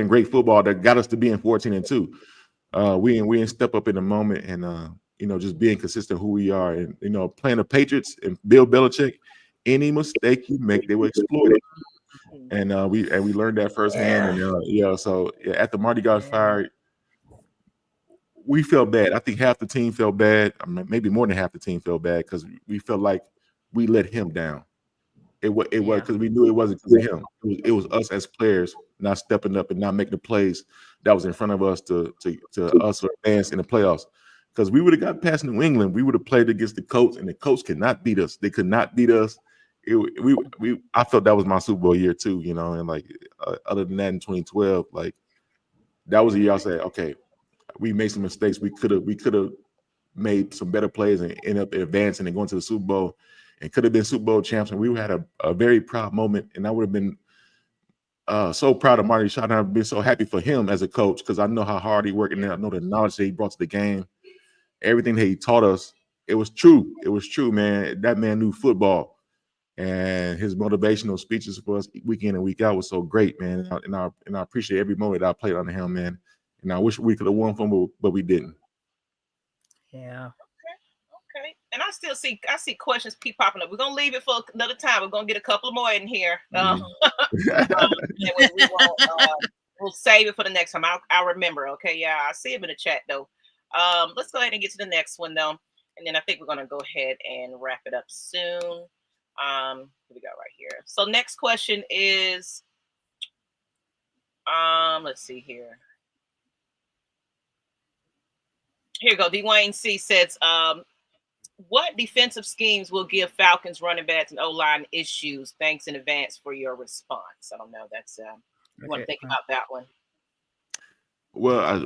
great football that got us to being 14-2. We didn't step up in the moment and just being consistent who we are, and playing the Patriots and Bill Belichick. Any mistake you make, they will exploit it. And we learned that firsthand. And so after Marty got fired, we felt bad. I think half the team felt bad. I mean, maybe more than half the team felt bad because we felt like we let him down. It was because we knew it wasn't because of him. It was us as players not stepping up and not making the plays that was in front of us to us advance in the playoffs. Because we would have got past New England, we would have played against the Colts, and the Colts could not beat us. They could not beat us. I felt that was my Super Bowl year too, and like other than that in 2012, like that was the year I said, okay, we made some mistakes. We could have made some better plays and end up advancing and going to the Super Bowl and could have been Super Bowl champs. And we had a very proud moment. And I would have been so proud of Marty Shaw. And I've been so happy for him as a coach because I know how hard he worked and I know the knowledge that he brought to the game. Everything that he taught us, it was true. It was true, man. That man knew football. And his motivational speeches for us week in and week out was so great, man. And I appreciate every moment that I played under him, man. And I wish we could have won from him, but we didn't. Yeah. Okay. And I see questions keep popping up. We're gonna leave it for another time. We're gonna get a couple more in here. We'll save it for the next time. I'll remember. Okay. Yeah, I see him in the chat though. Let's go ahead and get to the next one though, and then I think we're gonna go ahead and wrap it up soon. Here we go right here. So next question is, let's see here. Here you go. Dwayne C says, what defensive schemes will give Falcons running backs and O-line issues? Thanks in advance for your response. I don't know. That's you want to think about that one. Well, I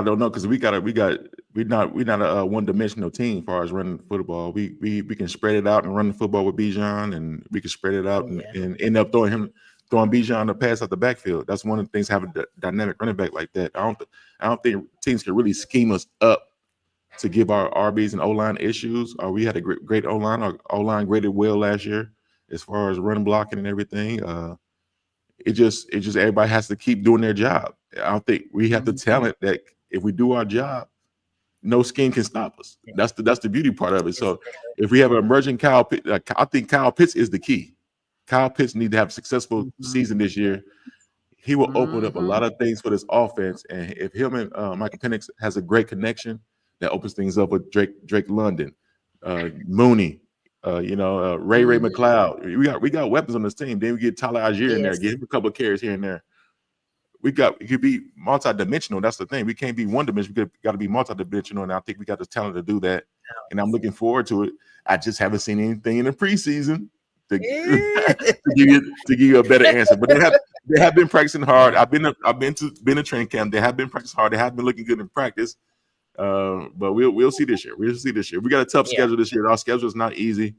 don't know because we're not a one-dimensional team as far as running football. We can spread it out and run the football with Bijan, and we can spread it out and end up throwing Bijan the pass out the backfield. That's one of the things, having a dynamic running back like that. I don't think teams can really scheme us up to give our RBs and O-line issues. We had a great O-line. Our O-line graded well last year as far as run blocking and everything. It just everybody has to keep doing their job. I don't think we have the talent that if we do our job, no scheme can stop us. That's the beauty part of it. So if we have an emerging Kyle Pitts, I think Kyle Pitts is the key. Kyle Pitts need to have a successful season this year. He will open up a lot of things for this offense. And if him and Michael Penix has a great connection, that opens things up with Drake London, Mooney, Ray McLeod. We got weapons on this team. Then we get Tyler Algier in there, give him a couple of carries here and there. It could be multi-dimensional. That's the thing. We can't be one-dimensional. We got to be multi-dimensional, and I think we got the talent to do that. And I'm looking forward to it. I just haven't seen anything in the preseason to give you a better answer. But they have been practicing hard. I've been to training camp. They have been practicing hard. They have been looking good in practice. But we'll see this year. We got a tough schedule this year. Our schedule is not easy.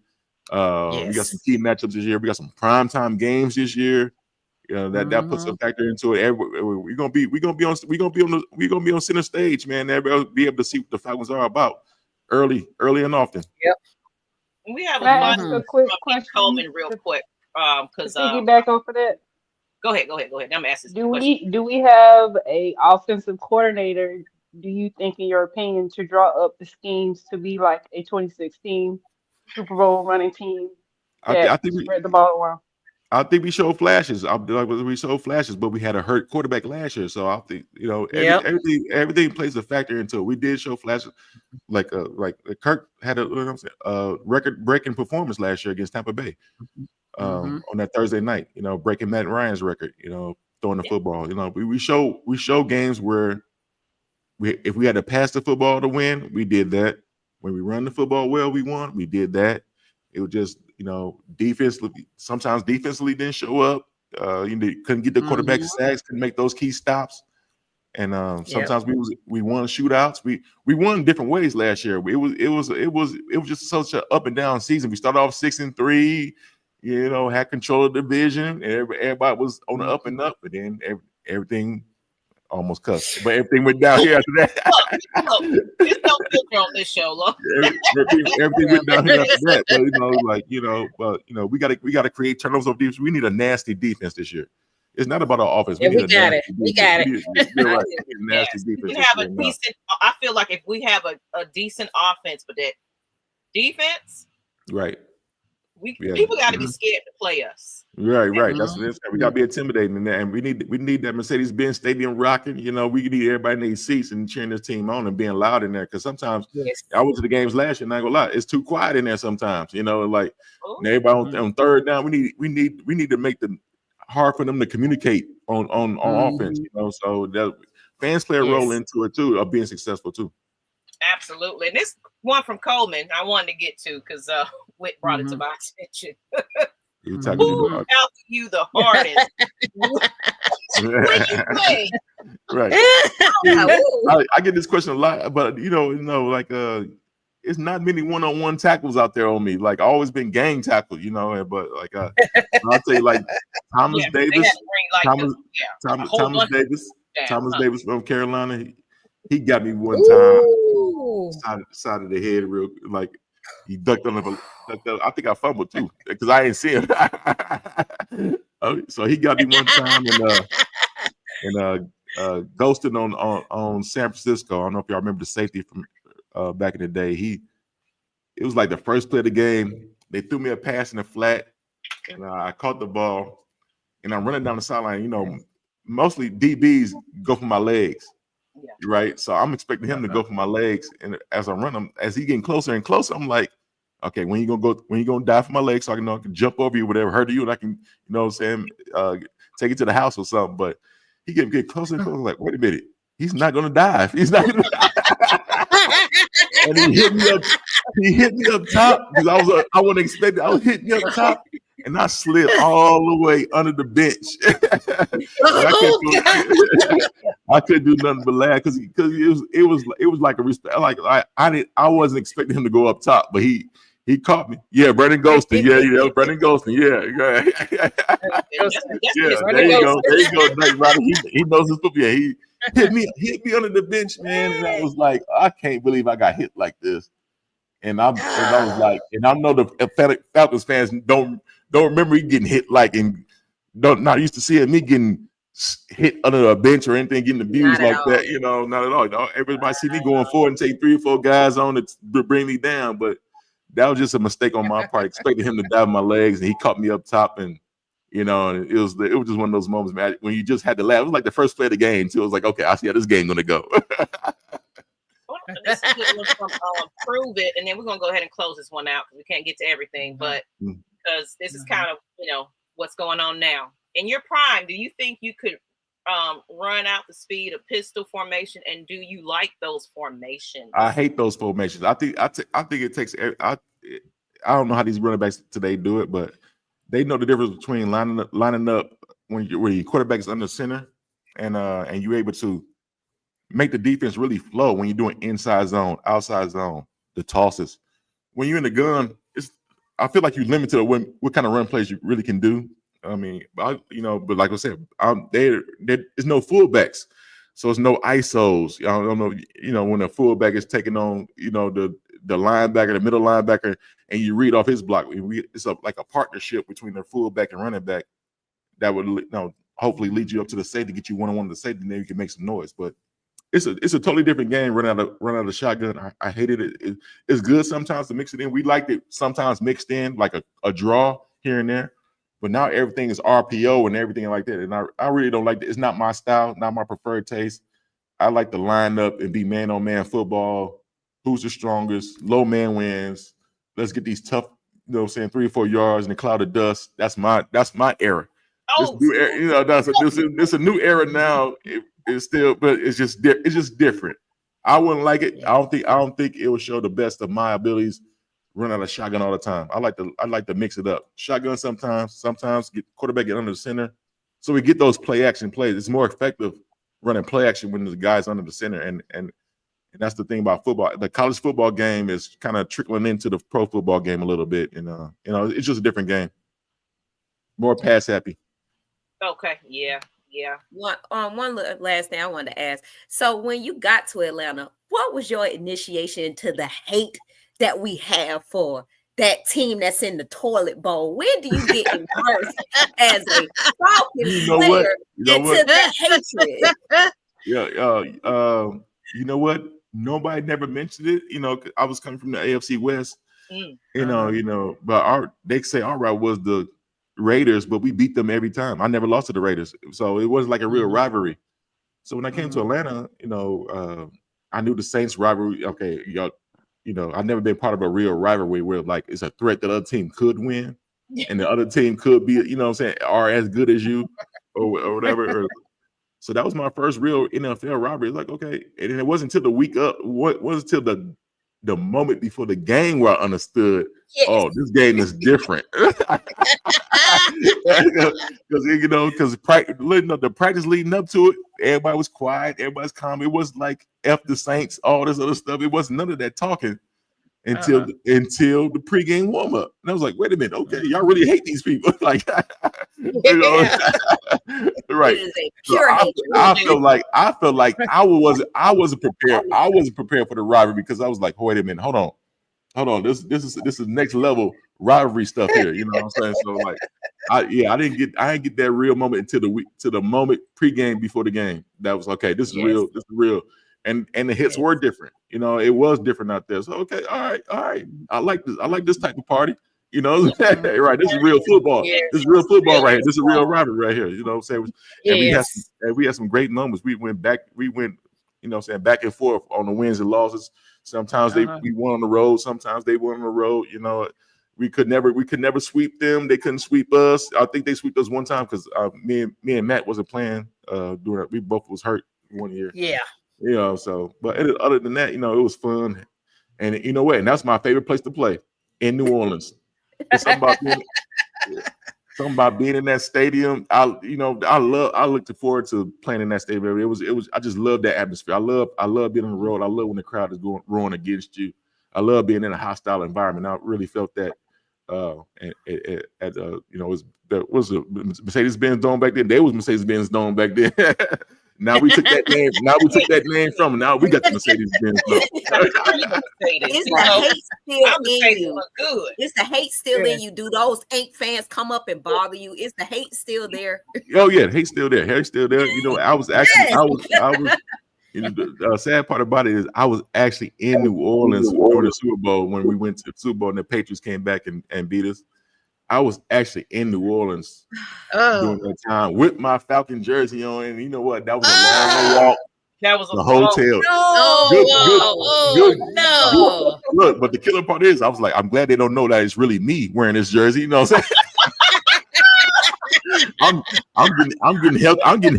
We got some key matchups this year. We got some primetime games this year. That puts a factor into it. We're gonna be on center stage, man. Everybody will be able to see what the Falcons are about early and often. Yep. We have a quick question, Coleman, real quick, because piggyback off of that. Go ahead. I'm asking. Do we have a offensive coordinator? Do you think, in your opinion, to draw up the schemes to be like a 2016 Super Bowl running team that I think spread the ball around? I think we showed flashes. We showed flashes, but we had a hurt quarterback last year, so I think everything plays a factor into it. We did show flashes, like Kirk had a record-breaking performance last year against Tampa Bay on that Thursday night. Breaking Matt Ryan's record. Throwing the football. We show games where if we had to pass the football to win, we did that. When we run the football well, we won. We did that. It was just, defensively, sometimes defensively didn't show up. Couldn't get the quarterback sacks, couldn't make those key stops. And sometimes we won shootouts. We won different ways last year. It was just such an up and down season. We started off 6-3, had control of the division. Everybody was on the up and up, but then everything almost cussed, but everything went down here after that. Look, there's no filter on this show, look. Everything went down here after that. But we gotta create turnovers of defense. We need a nasty defense this year. It's not about our offense. We got it. You're right. Nasty defense. We have a decent. I feel like if we have a decent offense, but that defense, right. People got to be scared to play us. Right. That's we got to be intimidating in there, and we need that Mercedes-Benz Stadium rocking. We need everybody in these seats and cheering this team on and being loud in there. Because sometimes I went to the games last year, and I ain't gonna lie, it's too quiet in there sometimes. Everybody on third down. We need to make the hard for them to communicate on offense. So that fans play a role into it too, of being successful too. Absolutely. And this one from Coleman, I wanted to get to because Whit brought it to my attention. Who helped you the hardest? When you play Right. I get this question a lot, but like it's not many one-on-one tackles out there on me. Like I always been gang tackled, but like I'll tell you, like Thomas Davis, Thomas Davis from Carolina, he got me one time side of the head real like he ducked under I think I fumbled too because I ain't see him. So he got me one time and ghosted on San Francisco. I don't know if y'all remember the safety from back in the day. It was like the first play of the game. They threw me a pass in the flat, and I caught the ball, and I'm running down the sideline. Mostly DBs go for my legs, right? So I'm expecting him to go for my legs, and as I run him, as he getting closer and closer, I'm like, okay, when you gonna dive for my legs so I can jump over you, whatever, hurt you, and I can, take it to the house or something. But he get closer and closer. Like, wait a minute, he's not gonna dive. He's not gonna dive. And he hit me up top because I wasn't expecting. I was hitting me up top, and I slid all the way under the bench. I couldn't do nothing but laugh because it was like a respect. I wasn't expecting him to go up top, but he caught me. Yeah, Brendan Golston. Yeah, Brendan Golston. Yeah. There you go, Ryder. He knows his football. Yeah, he hit me under the bench, man. And I was like, I can't believe I got hit like this. And I was like, and I know the Falcons fans don't remember me getting hit and not used to seeing me getting hit under a bench or anything, getting abused like that. Not at all. Everybody see me going forward and take 3 or 4 guys on to bring me down, but that was just a mistake on my part. Expecting him to dive my legs, and he caught me up top, and it was just one of those moments, man, when you just had to laugh. It was like the first play of the game too. It was like, okay, I see how this game gonna go. This is good one from Prove It, and then we're gonna go ahead and close this one out because we can't get to everything, but because this is kind of what's going on now. In your prime, do you think you could run out the speed of pistol formation, and do you like those formations? I hate those formations. I think it takes. I don't know how these running backs today do it, but they know the difference between lining up when your quarterback is under center, and you're able to make the defense really flow when you're doing inside zone, outside zone, the tosses. When you're in the gun, I feel like you're limited to what kind of run plays you really can do. I mean, but like I said, there's no fullbacks, so it's no ISOs. I don't know, when a fullback is taking on, the linebacker, the middle linebacker, and you read off his block. It's like a partnership between the fullback and running back that would, hopefully lead you up to the safety, get you one-on-one to the safety, and then you can make some noise. But it's a totally different game. Run out of shotgun. I hated it. It's good sometimes to mix it in. We liked it sometimes mixed in, like a draw here and there. But now everything is RPO and everything like that. And I really don't like it. It's not my style, not my preferred taste. I like to line up and be man-on-man football. Who's the strongest? Low man wins. Let's get these tough, 3 or 4 yards in a cloud of dust. That's my era. Oh, this new era, this a new era now. It's still, but it's just different. I wouldn't like it. I don't think it would show the best of my abilities. Run out of shotgun all the time. I like to mix it up. Shotgun sometimes get quarterback get under the center, so we get those play action plays. It's more effective running play action when the guy's under the center, and that's the thing about football. The college football game is kind of trickling into the pro football game a little bit, and it's just a different game. More pass happy. Okay, yeah. One last thing I wanted to ask. So when you got to Atlanta, what was your initiation to the hate that we have for that team that's in the toilet bowl? When do you get immersed as a Falcons player into that hatred? Yeah, you know what? Nobody never mentioned it. I was coming from the AFC West. But they say our route was the Raiders, but we beat them every time. I never lost to the Raiders, so it wasn't like a real rivalry. So when I came to Atlanta, I knew the Saints rivalry. Okay, I've never been part of a real rivalry where like it's a threat that the other team could win, and the other team could be, are as good as you or whatever. So that was my first real NFL rivalry. It's like, okay, and it wasn't until the week up. What was till the the moment before the game where I understood, Yes. oh, this game is different. Because the practice leading up to it, everybody was quiet, everybody's calm. It was like F the Saints, all this other stuff. It wasn't none of that talking until the pregame warm up. And I was like, wait a minute, okay, y'all really hate these people, like, right? It is a So pure I hatred. felt like I wasn't prepared. I wasn't prepared for the rivalry because I was like, wait a minute, hold on. This is next level rivalry stuff here. You know what I'm saying? So like, I didn't get that real moment until the moment pregame before the game. That was okay. This is real. This is real. And the hits were different. You know, it was different out there. So okay, all right. I like this. I like this type of party. You know, right? This is real football. Yes. This is real football right here. This is real rivalry right here. You know what I'm saying? Yes. And we had some great moments. We went, you know what I'm saying, back and forth on the wins and losses. Sometimes we won on the road, sometimes they won on the road. You know, we could never sweep them. They couldn't sweep us. I think they swept us one time because me and Matt wasn't playing during that. We both was hurt one year. Yeah. You know, so but other than that, you know, it was fun. And you know what? And that's my favorite place to play, in New Orleans. It's something about being in that stadium. I looked forward to playing in that stadium. It was I just love that atmosphere. I love being on the road. I love when the crowd is roaring against you. I love being in a hostile environment. I really felt that was a Mercedes-Benz Dome back then. There was Mercedes-Benz Dome back then. Now we took that name. Now we took that name from them. Now we got the Mercedes-Benz Dome. It's the hate still in you. Good. It's the hate still in you. Do those 8 fans come up and bother you? Is the hate still there? Oh yeah, hate's still there. Hate's still there. You know, I was. You know, the sad part about it is I was actually in New Orleans during the Super Bowl when we went to the Super Bowl and the Patriots came back and beat us. I was actually in New Orleans during that time with my Falcon jersey on, and you know what? That was a long walk. That was the hotel. No. Look, but the killer part is, I was like, I'm glad they don't know that it's really me wearing this jersey. You know what I'm saying? I'm getting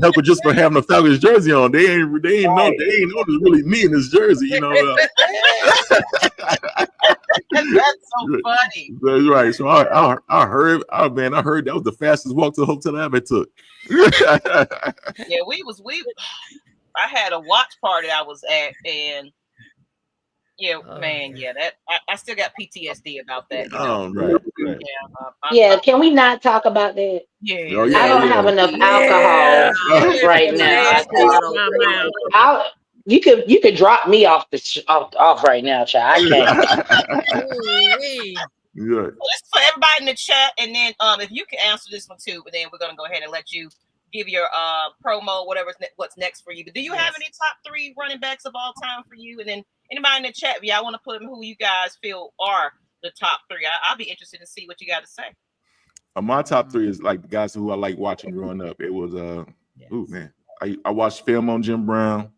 help just for having a Falcons jersey on. They ain't know it's really me in this jersey. You know. That's so funny. That's right. So I heard that was the fastest walk to the hotel I ever took. Yeah, I had a watch party I was at, and that I still got PTSD about that. You know? Right. Can we not talk about that? Yeah. I don't have enough alcohol right now. You could drop me off off right now, child. I can't. Yeah. Well, this is for everybody in the chat, and then if you can answer this one too, but then we're gonna go ahead and let you give your promo, what's next for you. But do you have any top 3 running backs of all time for you? And then anybody in the chat, if y'all want to put them, who you guys feel are the top 3? I'll be interested to see what you got to say. My top 3 is like the guys who I like watching growing up. It was I watched film on Jim Brown.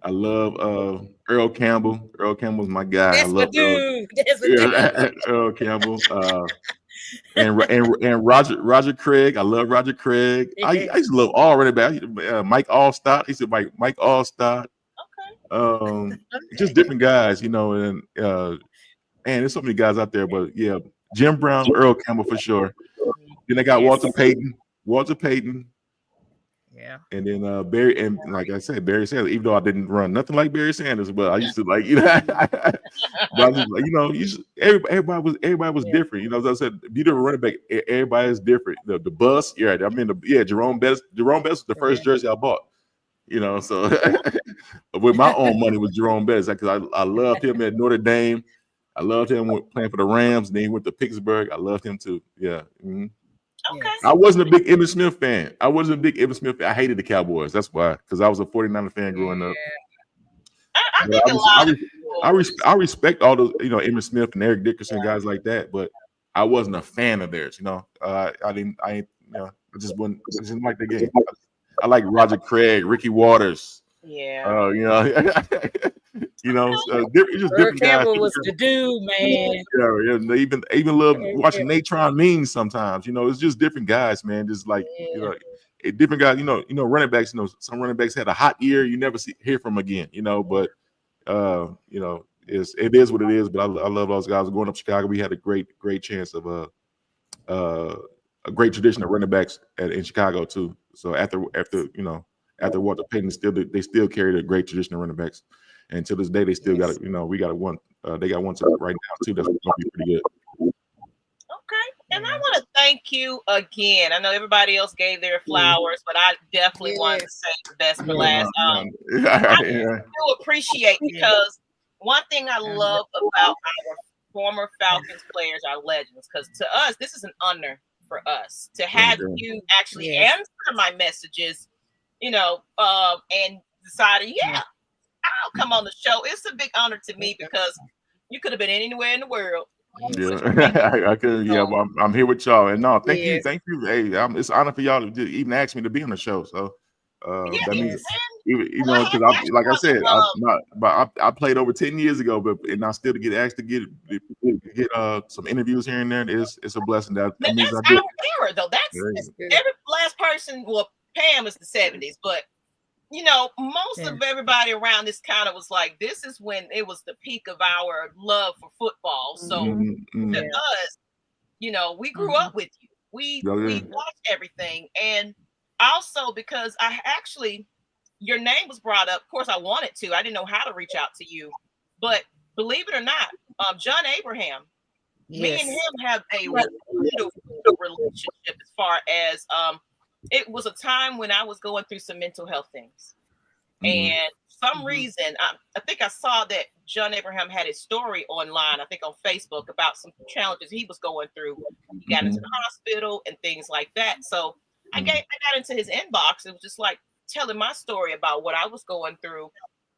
I love Earl Campbell. Earl Campbell's my guy. That's I love Earl Campbell. And Roger Craig. I love Roger Craig. I used to love all running backs. Mike Allstott. He said Mike Allstott. Okay. Just different guys, you know, and there's so many guys out there, but yeah, Jim Brown, Earl Campbell for sure. Then I got Walter Payton. Yeah. And then Barry, and like I said, Barry Sanders, even though I didn't run nothing like Barry Sanders, but I used to like, you know, but I was like, you know, everybody was different. You know, as I said, if you don't run it back, everybody is different. The bus, right? I mean, Jerome Bettis was the first jersey I bought. You know, so with my own money was Jerome Bettis, because I loved him at Notre Dame. I loved him playing for the Rams. And then he went to Pittsburgh. I loved him too. Yeah. Mm-hmm. Okay. I wasn't a big Emmitt Smith fan. I hated the Cowboys. That's why, because I was a 49er fan growing up. I respect all those, you know, Emmitt Smith and Eric Dickerson, guys like that, but I wasn't a fan of theirs. You know, I just didn't like the game. I like Roger Craig, Ricky Waters. Yeah. You know, different guys. Campbell was the dude, man. Yeah. They even love watching Natron Means sometimes. You know, it's just different guys, man. Just like you know, different guys. You know, running backs. You know, some running backs had a hot year. You never hear from again. You know, but you know, it is what it is. But I love those guys. Going up to Chicago, we had a great chance of a great tradition of running backs in Chicago too. So after Walter Payton, they still carried a great tradition of running backs, and to this day they still got it. We got one. They got one right now too. That's going to be pretty good. Okay, and I want to thank you again. I know everybody else gave their flowers, but I definitely want to say the best for last. I do appreciate, because one thing I love about our former Falcons players, our legends, because to us, this is an honor for us to have you actually answer my messages, and decided, I'll come on the show. It's a big honor to me, because you could have been anywhere in the world. Yeah, I could. Yeah, well, I'm here with y'all, and no, thank you. Hey, it's an honor for y'all to even ask me to be on the show. So that means, because like I said, I played over 10 years ago, and I still get asked to get some interviews here and there. It's a blessing. That means that's our era, though. That's every last person. Well, Pam is the 70s, but most of everybody around this kind of was like, this is when it was the peak of our love for football. So to us, we grew up with you. We watched everything. And also because your name was brought up. Of course, I wanted to. I didn't know how to reach out to you. But believe it or not, John Abraham, me and him have a wonderful relationship as far as it was a time when I was going through some mental health things. And for some reason, I think I saw that John Abraham had his story online, I think on Facebook, about some challenges he was going through. He got into the hospital and things like that. So I got into his inbox. It was just like telling my story about what I was going through.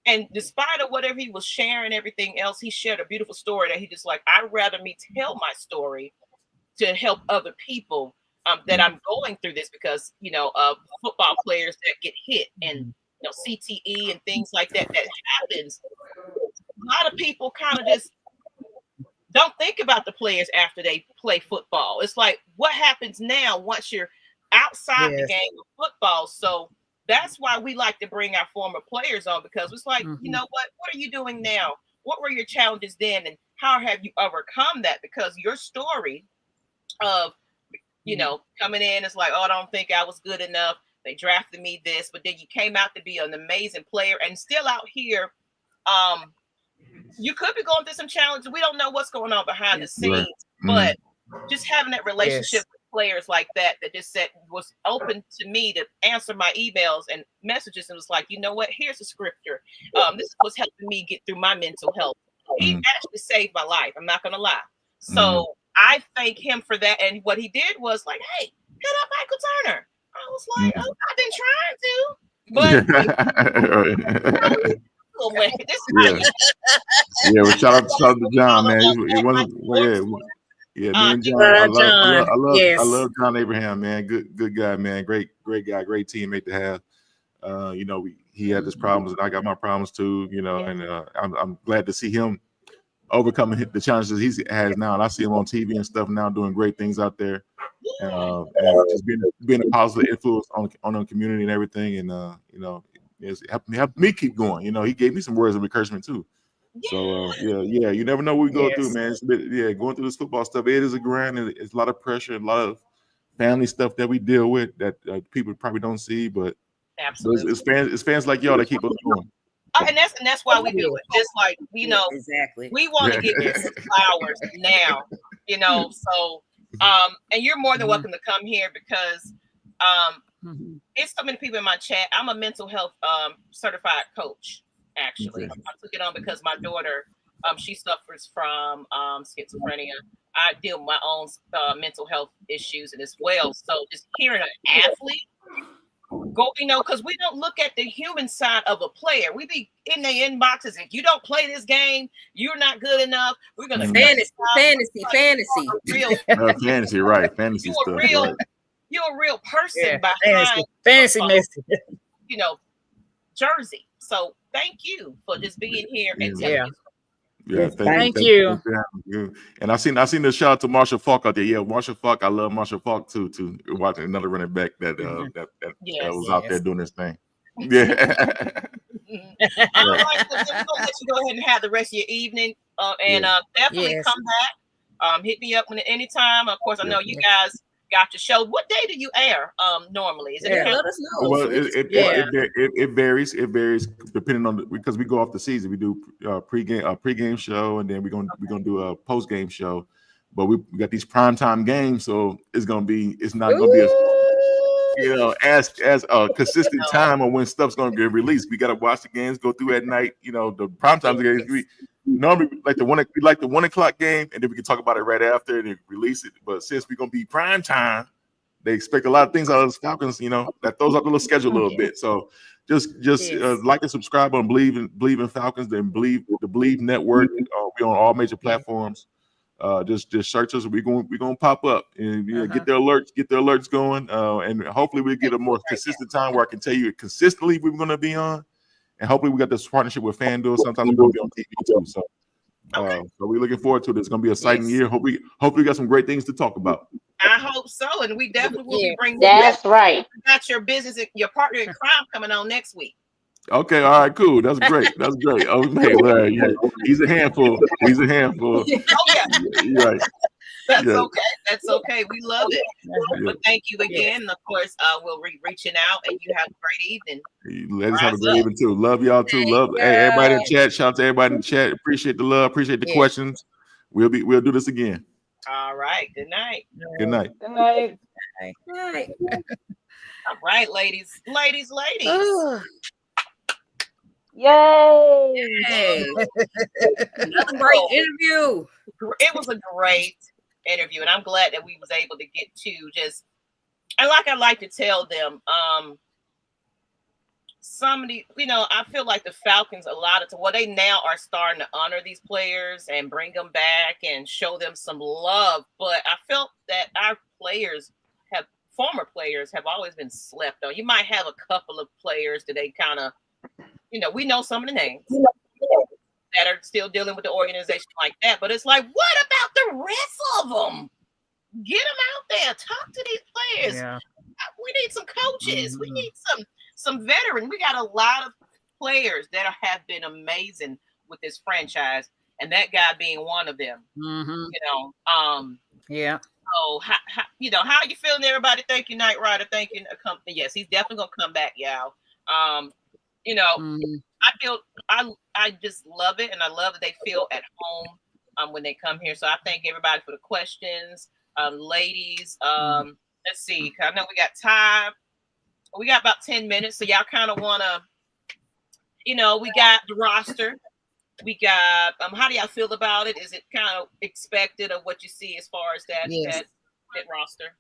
And despite of whatever he was sharing, everything else, he shared a beautiful story that he just like, I'd rather me tell my story to help other people that I'm going through this, because, football players that get hit and, CTE and things like that happens. A lot of people kind of just don't think about the players after they play football. It's like, what happens now once you're outside the game of football? So that's why we like to bring our former players on, because it's like, you know what are you doing now? What were your challenges then? And how have you overcome that? Because your story of, coming in, it's like, oh, I don't think I was good enough. They drafted me this, but then you came out to be an amazing player and still out here. You could be going through some challenges. We don't know what's going on behind the scenes, but just having that relationship with players like that just was open to me to answer my emails and messages, and was like, you know what? Here's a scripture. This is what's helping me get through my mental health. He actually saved my life. I'm not gonna lie. So I thank him for that. And what he did was like, hey, hit up Michael Turner. I was like, oh, I've been trying to, but shout out to John, man. It wasn't, me and John. I love John Abraham, man. Good guy, man. Great guy, great teammate to have. He had his problems, and I got my problems too. And I'm glad to see him overcoming the challenges he has now. And I see him on TV and stuff now, doing great things out there, and just being a positive influence on the community and everything. And it's helped me keep going. He gave me some words of encouragement too. So you never know what we go through, man. Going through this football stuff, it is a grind, and it's a lot of pressure, and a lot of family stuff that we deal with that people probably don't see. But absolutely, it's fans like y'all that keep us going. And that's why we do it. Just like exactly, we want to give you some flowers now. So and you're more than welcome to come here, because it's so many people in my chat. I'm a mental health certified coach. Actually, I took it on because my daughter, she suffers from schizophrenia. I deal with my own mental health issues and as well. So just hearing an athlete go, because we don't look at the human side of a player. We be in their inboxes. If you don't play this game, you're not good enough. We're gonna fantasy. Fantasy, right? Fantasy stuff. Right. You're a real person behind fantasy message. Jersey. So thank you for just being here and telling us. Yeah, thank you. And I seen the shout out to Marshall Falk out there. Yeah, Marshall Falk. I love Marshall Falk too. Watching another running back that was out there doing this thing. Yeah. All right, so then we're gonna let you go ahead and have the rest of your evening, and definitely Yes. come back. Hit me up when anytime. Of course, I know you Yes. guys got your show. What day do you air? Normally, is it? Yeah. Let us know. Well, So we can- it varies. It varies depending on because we go off the season. We do pregame show, and then we're gonna do a post game show. But we got these primetime games, so it's not gonna be as a consistent time on when stuff's gonna get released. We gotta watch the games, go through at night. The primetime games. We normally like the 1 o'clock game, and then we can talk about it right after and then release it. But since we're gonna be prime time, they expect a lot of things out of the Falcons, that throws up the little schedule a little bit. So just like and subscribe on Bleav in Falcons, then the Bleav Network. We're on all major platforms. Just search us. We're gonna pop up and get the alerts going. And hopefully we get a more consistent time where I can tell you consistently we're gonna be on. And hopefully we got this partnership with FanDuel. Sometimes we're gonna be on TV too. So we're looking forward to it. It's gonna be an exciting year. Hopefully we got some great things to talk about. I hope so, and we definitely will be bringing. That's right. You got your business, your partner in crime coming on next week. Okay, all right, cool. That's great. That's great. Oh, hey, Larry, he's a handful. He's a handful. Oh yeah, you're right. That's okay. That's okay. We love it. But thank you again. And of course, we'll be reaching out, and you have a great evening. Ladies, have a great evening too. Love y'all too. Love everybody in the chat. Shout out to everybody in the chat. Appreciate the love. Appreciate the questions. We'll do this again. All right. Good night. Good night. Good night. Right. All right, ladies. Oh. Yay! Hey. Another great interview. It was a great interview, and I'm glad that we was able to get to just, and like I like to tell them, somebody, I feel like the Falcons they now are starting to honor these players and bring them back and show them some love. But I felt that our former players have always been slept on. You might have a couple of players that they kind of, we know some of the names that are still dealing with the organization like that. But it's like, what about the rest of them? Get them out there. Talk to these players. Yeah. We need some coaches. We need some veterans. We got a lot of players that have been amazing with this franchise, and that guy being one of them. Yeah. So how are you feeling, everybody? Thank you, Nyght, Ryder. Thank you, company. Yes, he's definitely gonna come back, y'all. I feel I just love it, and I love that they feel at home when they come here. So I thank everybody for the questions, ladies. Let's see. I know we got time. We got about 10 minutes, so y'all kind of want to, we got the roster. We got how do y'all feel about it? Is it kind of expected of what you see as far as that roster?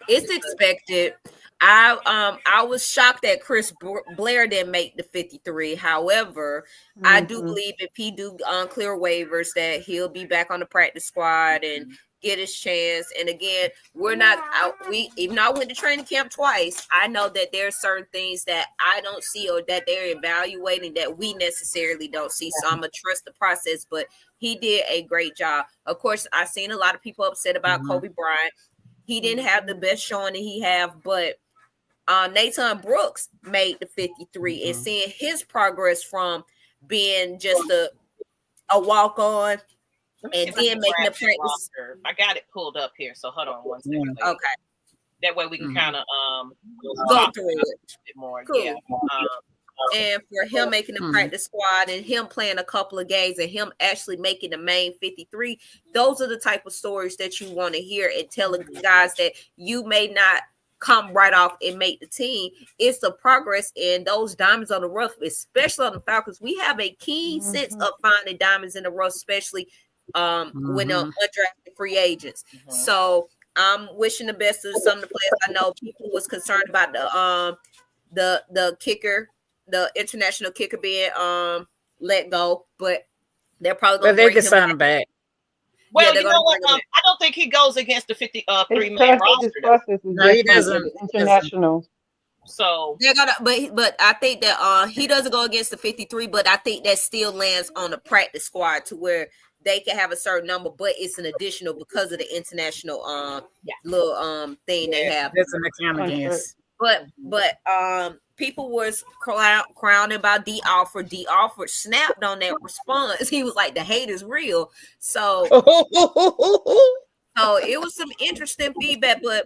It's expected. I was shocked that Chris Blair didn't make the 53. However, I do believe if he do clear waivers that he'll be back on the practice squad and get his chance. And again, we're not out. Even though I went to training camp twice, I know that there are certain things that I don't see or that they're evaluating that we necessarily don't see. So I'm gonna trust the process. But he did a great job. Of course, I've seen a lot of people upset about Kobe Bryant. He didn't have the best showing that he have, but Nathan Brooks made the 53 and seeing his progress from being just a walk-on and then making the practice. I got it pulled up here, so hold on one second. Okay. That way we can kind of go through it a bit more. Cool. Yeah. And for him making the practice squad and him playing a couple of games and him actually making the main 53, those are the type of stories that you want to hear and telling guys that you may not come right off and make the team. It's the progress in those diamonds on the rough, especially on the Falcons. We have a keen sense of finding diamonds in the rough, especially when undrafted free agents. So I'm wishing the best to some of the players. I know people was concerned about the kicker, the international kicker being let go, but they're probably going to they can sign him back. Well, you know what? I don't think he goes against the 53-man roster. No, he doesn't. International. So they're gonna, but I think that he doesn't go against the 53, but I think that still lands on the practice squad to where they can have a certain number, but it's an additional because of the international little thing they have. That's an account against. But people was crowning about D Alford. D Alford snapped on that response. He was like, the hate is real. So it was some interesting feedback, but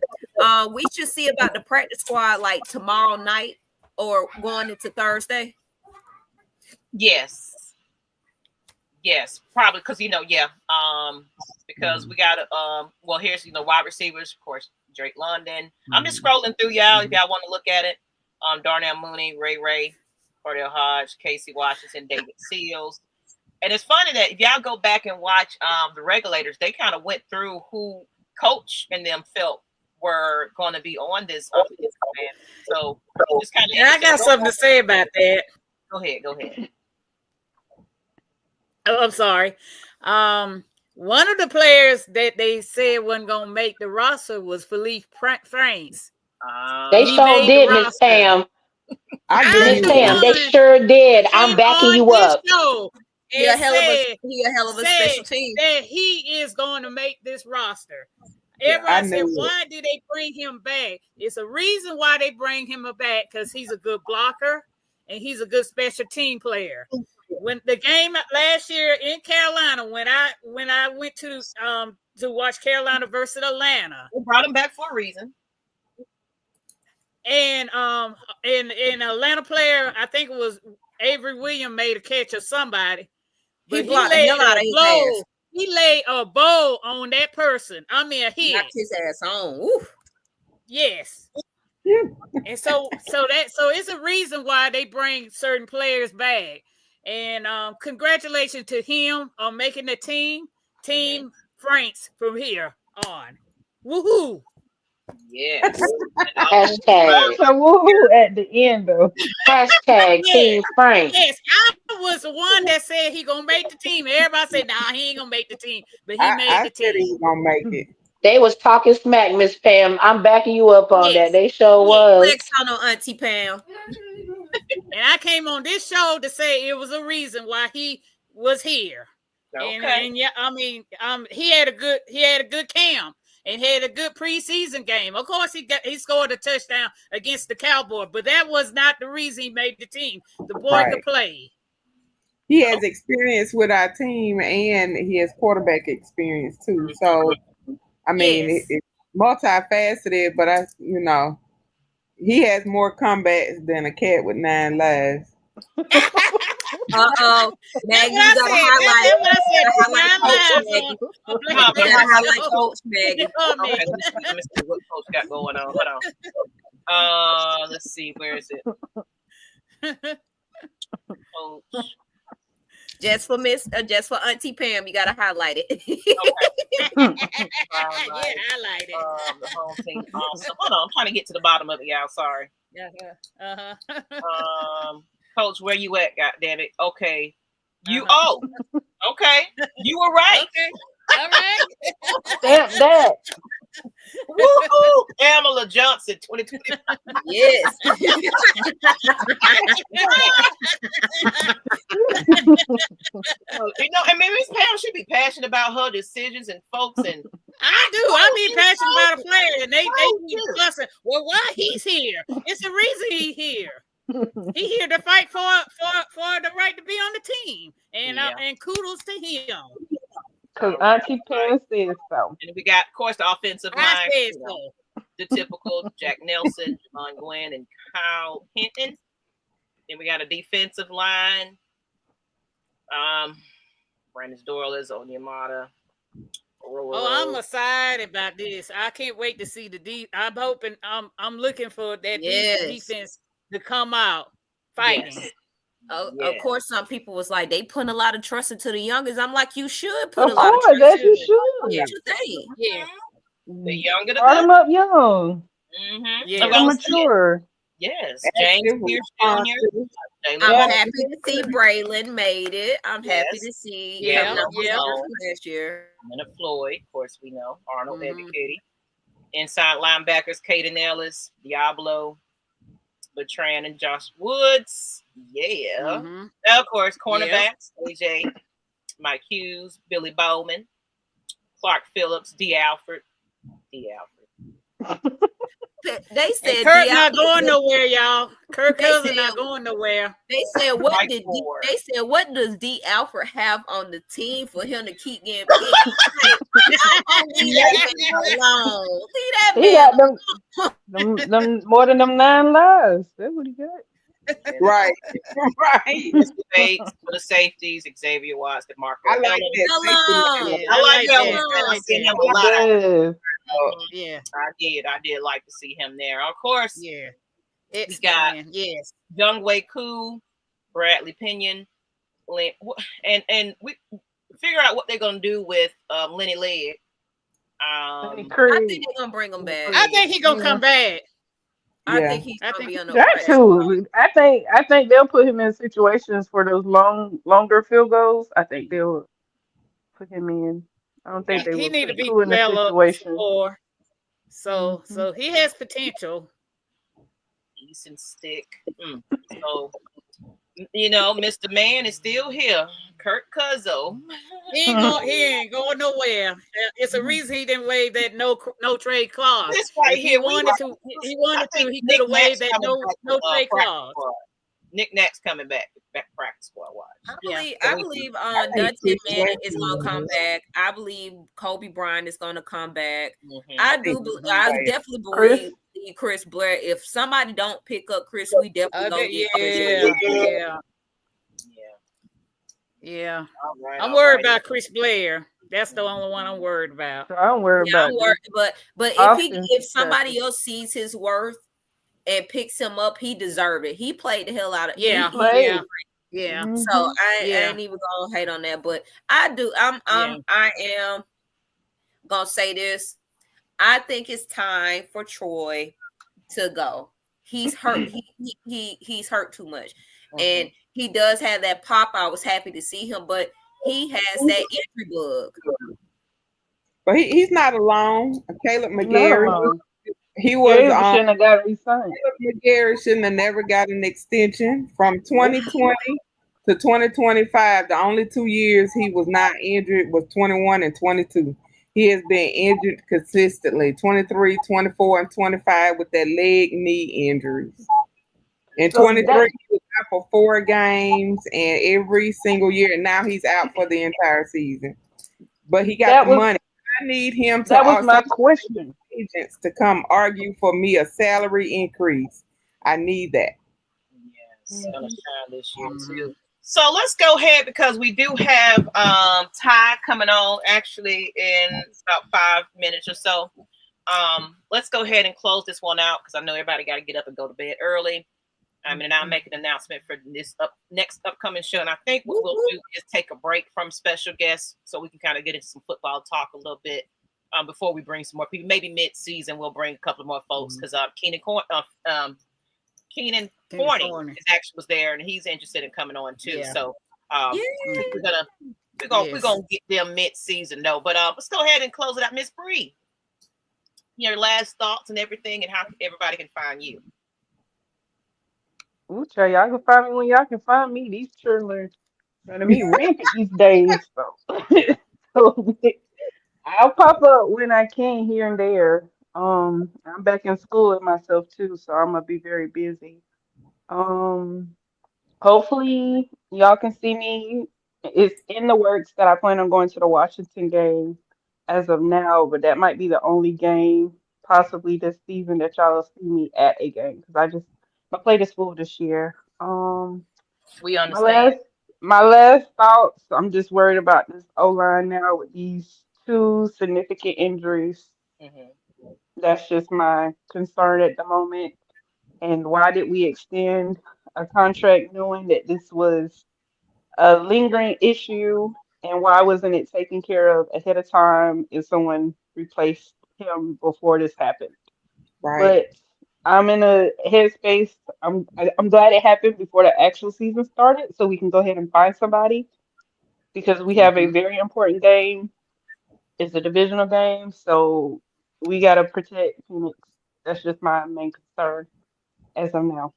we should see about the practice squad like tomorrow night or going into Thursday. Yes, probably because because we got well, here's wide receivers, of course, Drake London. I'm just scrolling through y'all if y'all want to look at it. Darnell Mooney, Ray, Cordell Hodge, Casey Washington, David Seals. And it's funny that if y'all go back and watch the Regulators, they kind of went through who Coach and them felt were going to be on this offensive plan. So it's kind of. I got something to say about that. Go ahead. Oh, I'm sorry. One of the players that they said wasn't going to make the roster was Bleav Franks. They sure did, Miss Pam. Miss Pam, they sure did. I'm backing you up. He a hell of a special team. That he is going to make this roster. Everybody said, why did they bring him back? It's a reason why they bring him back, because he's a good blocker and he's a good special team player. When the game last year in Carolina, when I went to watch Carolina versus Atlanta, they brought him back for a reason. And in Atlanta player, I think it was Avery Williams made a catch or somebody. But he laid a bow on that person. I mean, a hit. Knocked his ass on. Ooh. Yes. And so it's a reason why they bring certain players back. And congratulations to him on making the team Franks from here on. Woohoo! Yes. Hashtag. So woohoo at the end though. Hashtag Team Frank. Yes, I was the one that said he gonna make the team. Everybody said, nah, he ain't gonna make the team, but he made the team. Said he was gonna make it. They was talking smack, Miss Pam. I'm backing you up on that. They sure was. Flex on Auntie Pam. And I came on this show to say it was a reason why he was here. Okay. And yeah, I mean, he had a good camp and had a good preseason game. Of course, he scored a touchdown against the Cowboys, but that was not the reason he made the team. The boy could play. He has experience with our team, and he has quarterback experience too. So, I mean, it's multifaceted, but he has more comebacks than a cat with 9 lives. Maggie, you gotta highlight Coach Maggie. Okay, let me see what Coach got going on. Hold on. Let's see, where is it? Coach. Just for Auntie Pam, you gotta highlight it. Okay. Highlight it. The whole thing. Awesome. Hold on, I'm trying to get to the bottom of it, y'all. Sorry. Coach, where you at? God damn it. Okay. Okay. You were right. Okay. All right. Stamp that. Woohoo! Pamela Johnson, 2020. Yes. And maybe Ms. Pam should be passionate about her decisions and folks. And I do. I be passionate about a player, and they keep fussing. Well, why he's here? It's the reason he's here. He here to fight for the right to be on the team, and kudos to him. Because Auntie Pam says so. And we got, of course, the offensive line. I said so. The typical Jack Nelson, Javon Gwen, and Kyle Hinton. Then we got a defensive line. Brandon Doyle is Onyemata. I'm excited about this. I can't wait to see I'm hoping. I'm looking for that defense to come out fighting. Yes. Of course, some people was like, they putting a lot of trust into the youngest. I'm like, you should put Of a lot of course, trust that you should. What you think? Yeah. The younger the Start them up young. Mm-hmm. Yeah. They're mature. Yes. James Pierce Jr. I'm happy to see Braylon made it. I'm happy to see last year. Leonard Floyd, of course, we know. Arnold Ebiketie. Inside linebackers, Caden Ellis, Diablo, Bertrand, and Josh Woods. Yeah. Mm-hmm. Now, of course, cornerbacks, AJ, Mike Hughes, Billy Bowman, Clark Phillips, D. Alford. They said And Kirk Dion, not going nowhere, y'all. Kirk They Cousins said- not going nowhere. They said what Mike did Ford. they said what does D Alfred have on the team for him to keep getting picked? Leave that man alone. Leave that He man got them more than them 9 lives. That's what he got. Right. Right. Mr. Bates for the safeties, Xavier Watts, DeMarco. I like Helen. that. alone. Yeah, I like that. him. I I've like seen him that. a lot. Yes. Yeah, I did like to see him there. Of course, yeah. we got Yes. Young Wei Koo, Bradley Pinion, and we figure out what they're gonna do with Lenny Legg. I think they're gonna bring him back. I think he gonna come back. I Yeah. think he's gonna be on the That press. too. I think they'll put him in situations for those longer field goals. I think they'll put him in. I don't think they He will need to put be Koo in a developed situation. more. So he has potential. Decent stick. So Mr. Man is still here. Kurt Cuzzo. He ain't going nowhere. It's a reason he didn't waive that no trade clause. This right If here. he wanted to, he could have waived that no trade clause. Nick Nack's coming back practice squad wise. I believe Dante Manning is gonna come back. I believe Kobe Bryant is gonna come back. I definitely believe Chris Blair. If somebody don't pick up Chris, we definitely gonna get Chris. Yeah. Right, I'm worried about Chris Blair. That's the only one I'm worried about. So I don't worry about it. But if somebody else sees his worth and picks him up, he deserved it. He played the hell out of Yeah. So I ain't even gonna hate on that. But I am gonna say this. I think it's time for Troy to go. He's hurt. He's hurt too much. And he does have that pop. I was happy to see him, but he has that injury bug. But he's not alone. Caleb McGarry. He was shouldn't have got re-signed. Caleb McGarry shouldn't have never got an extension from 2020 to 2025. The only 2 years he was not injured was 21 and 22. He has been injured consistently, 23, 24, and 25 with that leg, knee injuries. In 23, he was out for 4 games and every single year, and now he's out for the entire season. But he got the money. I need him to. That was my question. Agents to come argue for me a salary increase. I need that. Yes, gonna shine this year too. So let's go ahead because we do have Ty coming on actually in about 5 minutes or so. Let's go ahead and close this one out because I know everybody got to get up and go to bed early. And I'll make an announcement for this next upcoming show. And I think what we'll do is take a break from special guests so we can kind of get into some football talk a little bit before we bring some more people. Maybe mid-season we'll bring a couple more folks because Keenan Corney was there and he's interested in coming on too. Yeah. So we're gonna get them mid-season though. But let's go ahead and close it out. Ms. Bree, your last thoughts and everything and how everybody can find you. Ooh, y'all can find me when y'all can find me. These children running me rampant these days. So I'll pop up when I can here and there. I'm back in school with myself too, so I'm gonna be very busy. Hopefully y'all can see me. It's in the works that I plan on going to the Washington game as of now, but that might be the only game possibly this season that y'all will see me at a game because I played this school this year. We understand. My last thoughts. I'm just worried about this O-line now with these 2 significant injuries. That's just my concern at the moment. And why did we extend a contract knowing that this was a lingering issue? And why wasn't it taken care of ahead of time if someone replaced him before this happened? Right. But I'm in a headspace. I'm glad it happened before the actual season started, so we can go ahead and find somebody because we have a very important game. It's a divisional game, so we gotta protect Phoenix. That's just my main concern as of now.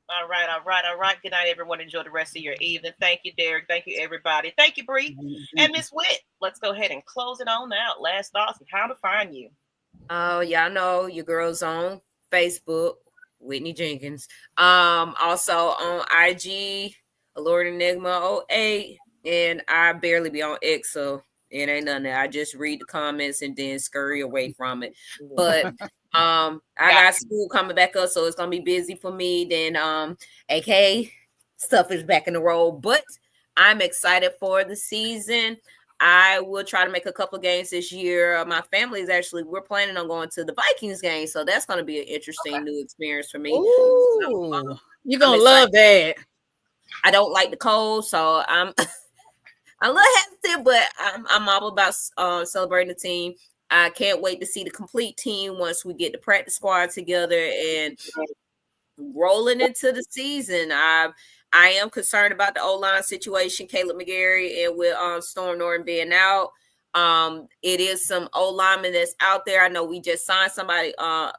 All right. Good night, everyone. Enjoy the rest of your evening. Thank you, Derek. Thank you, everybody. Thank you, Bree. And Miss Witt. Let's go ahead and close it on out. Last thoughts and how to find you. Oh, y'all know your girl's on Facebook, Whitney Jenkins. Also on IG, Lord Enigma 08, and I barely be on X, so it ain't nothing. I just read the comments and then scurry away from it. But I got school coming back up, so it's gonna be busy for me. Then AK stuff is back in the roll, but I'm excited for the season. I will try to make a couple games this year. My family is we're planning on going to the Vikings game, so that's going to be an interesting new experience for me. Ooh, so, you're gonna love that. I don't like the cold, so I'm a little hesitant, but I'm all about celebrating the team. I can't wait to see the complete team once we get the practice squad together and rolling into the season. I am concerned about the O-line situation, Caleb McGarry, and with Storm Norton being out. It is some O-linemen that's out there. I know we just signed somebody.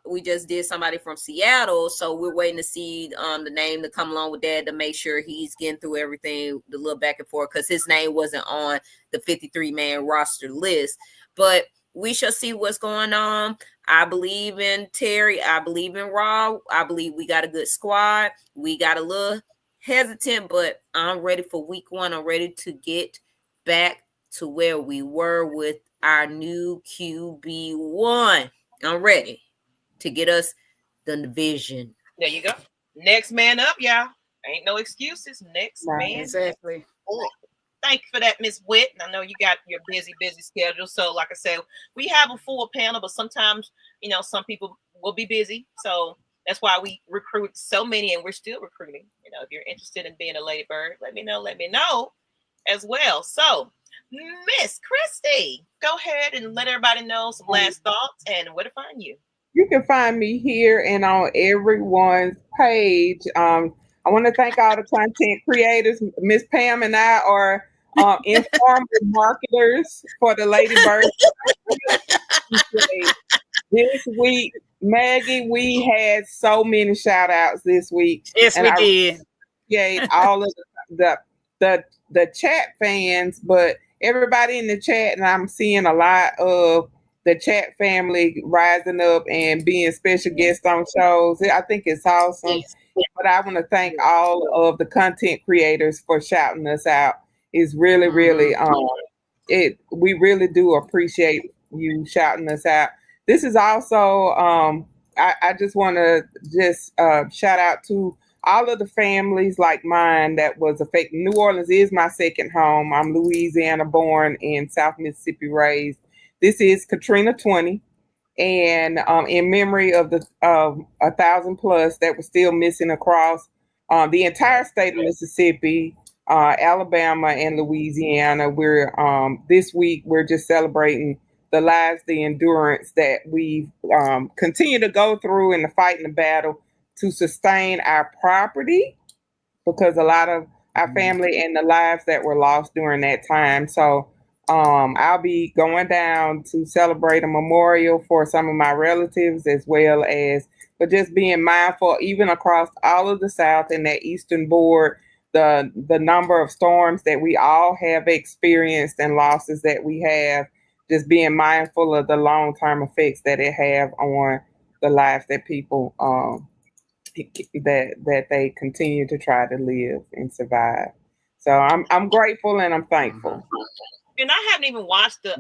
We just did somebody from Seattle, so we're waiting to see the name to come along with that to make sure he's getting through everything, the little back and forth, because his name wasn't on the 53-man roster list. But we shall see what's going on. I believe in Terry. I believe in Rob. I believe we got a good squad. We got a little hesitant, but I'm ready for week 1. I'm ready to get back to where we were with our new QB1. I'm ready to get us the division. There you go. Next man up, y'all. Ain't no excuses. Next man. Exactly. Up. Thank you for that, Miss Witt. I know you got your busy schedule. So, like I said, we have a full panel, but sometimes, some people will be busy. So that's why we recruit so many, and we're still recruiting. If you're interested in being a ladybird, let me know as well. So, Miss Christy, go ahead and let everybody know some last thoughts and where to find you. You can find me here and on everyone's page. I want to thank all the content creators. Miss Pam and I are informal marketers for the Ladybird. This week, Maggie, we had so many shout outs this week. Yes, and we did. Yeah, all of the chat fans, but everybody in the chat, and I'm seeing a lot of the chat family rising up and being special guests on shows. I think it's awesome. Yes. But I want to thank all of the content creators for shouting us out. It's really, really we really do appreciate you shouting us out. This is also I just want to shout out to all of the families like mine that was affected. New Orleans is my second home. I'm Louisiana born and South Mississippi raised. This is Katrina 20, and in memory of the 1,000 plus that were still missing across the entire state of Mississippi, Alabama, and Louisiana. We're this week we're just celebrating the lives, the endurance that we continue to go through in the fight and the battle to sustain our property, because a lot of our family and the lives that were lost during that time. So I'll be going down to celebrate a memorial for some of my relatives, as well as, but just being mindful, even across all of the South and that Eastern board, the number of storms that we all have experienced and losses that we have, just being mindful of the long-term effects that it have on the lives that people that they continue to try to live and survive. So I'm grateful and I'm thankful. And I haven't even watched the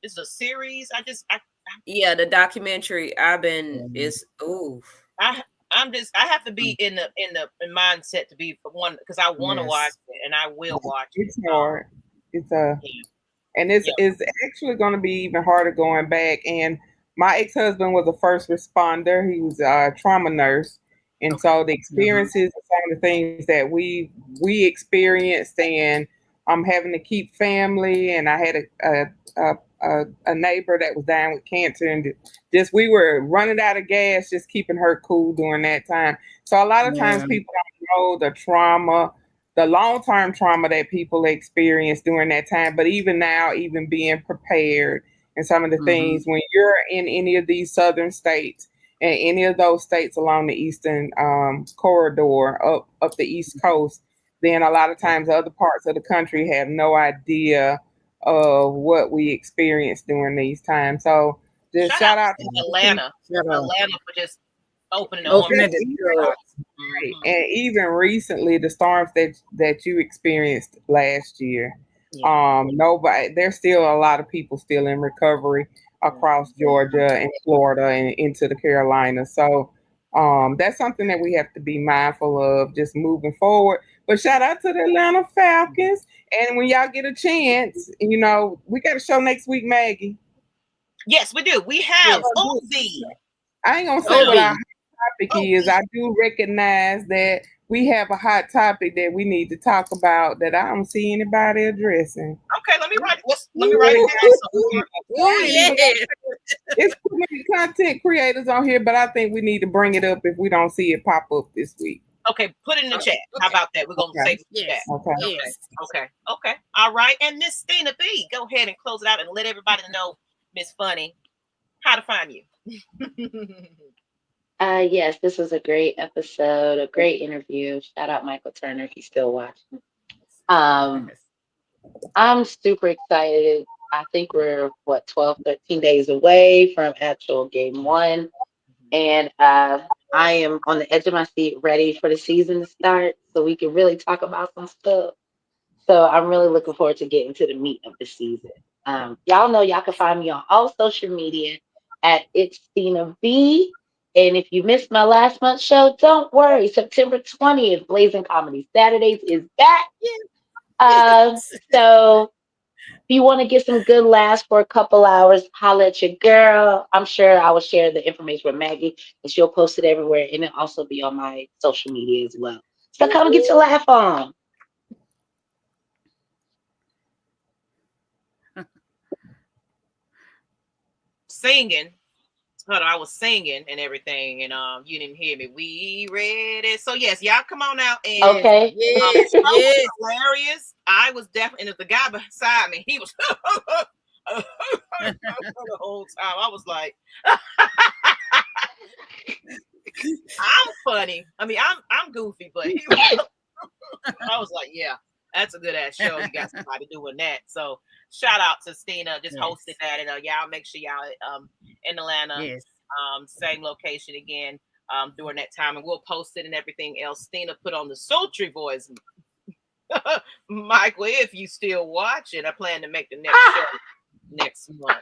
it's a series. Yeah, the documentary. I have to be in the mindset to be for one, because I want to watch it and I will watch it. It's hard. And it's actually going to be even harder going back. And my ex-husband was a first responder. He was a trauma nurse. And so the experiences and some of the things that we experienced, and I'm having to keep family, and I had a neighbor that was dying with cancer, and just we were running out of gas, just keeping her cool during that time. So a lot of times people don't know the trauma, the long-term trauma that people experience during that time. But even now, even being prepared and some of the things, when you're in any of these southern states and any of those states along the eastern corridor up the East Coast, then a lot of times other parts of the country have no idea of what we experienced during these times. So Just shout out to Atlanta. Shout out. Atlanta for just opening the Opening arms. the Right. And even recently, the storms that you experienced last year, nobody. There's still a lot of people still in recovery across Georgia and Florida and into the Carolinas. So, that's something that we have to be mindful of just moving forward. But shout out to the Atlanta Falcons. And when y'all get a chance, we got a show next week, Maggie. Yes, we do. We have Ozzy. I ain't gonna say what our topic is. I do recognize that we have a hot topic that we need to talk about that I don't see anybody addressing. Okay, let me write it down. Oh, yeah. It's too many content creators on here, but I think we need to bring it up if we don't see it pop up this week. Okay, put it in the chat. How about that? We're gonna say the chat. Okay. All right. And Miss Stina B, go ahead and close it out and let everybody know, Miss Funny, how to find you. Yes, this was a great episode, a great interview. Shout out Michael Turner if he's still watching. I'm super excited. I think we're 12, 13 days away from actual game 1. And I am on the edge of my seat ready for the season to start so we can really talk about some stuff. So I'm really looking forward to getting to the meat of the season. Y'all know y'all can find me on all social media at It's Stina B. And if you missed my last month's show, don't worry. September 20th, Blazing Comedy Saturdays is back. So if you want to get some good laughs for a couple hours, holla at your girl. I'm sure I will share the information with Maggie and she'll post it everywhere. And it'll also be on my social media as well. So come get your laugh on. Singing. Hold on, I was singing and everything, and you didn't hear me. We ready. So yes, y'all come on out and Yes. Hilarious. I was definitely, and the guy beside me, he was the whole time. I was like, I'm funny. I mean, I'm goofy, but I was like, yeah, that's a good ass show. You got somebody doing that. So shout out to Stina just hosting that, and y'all make sure y'all in Atlanta, same location again during that time, and we'll post it and everything else. Stina put on the sultry voice. Michael, if you still watching, I plan to make the next show next month.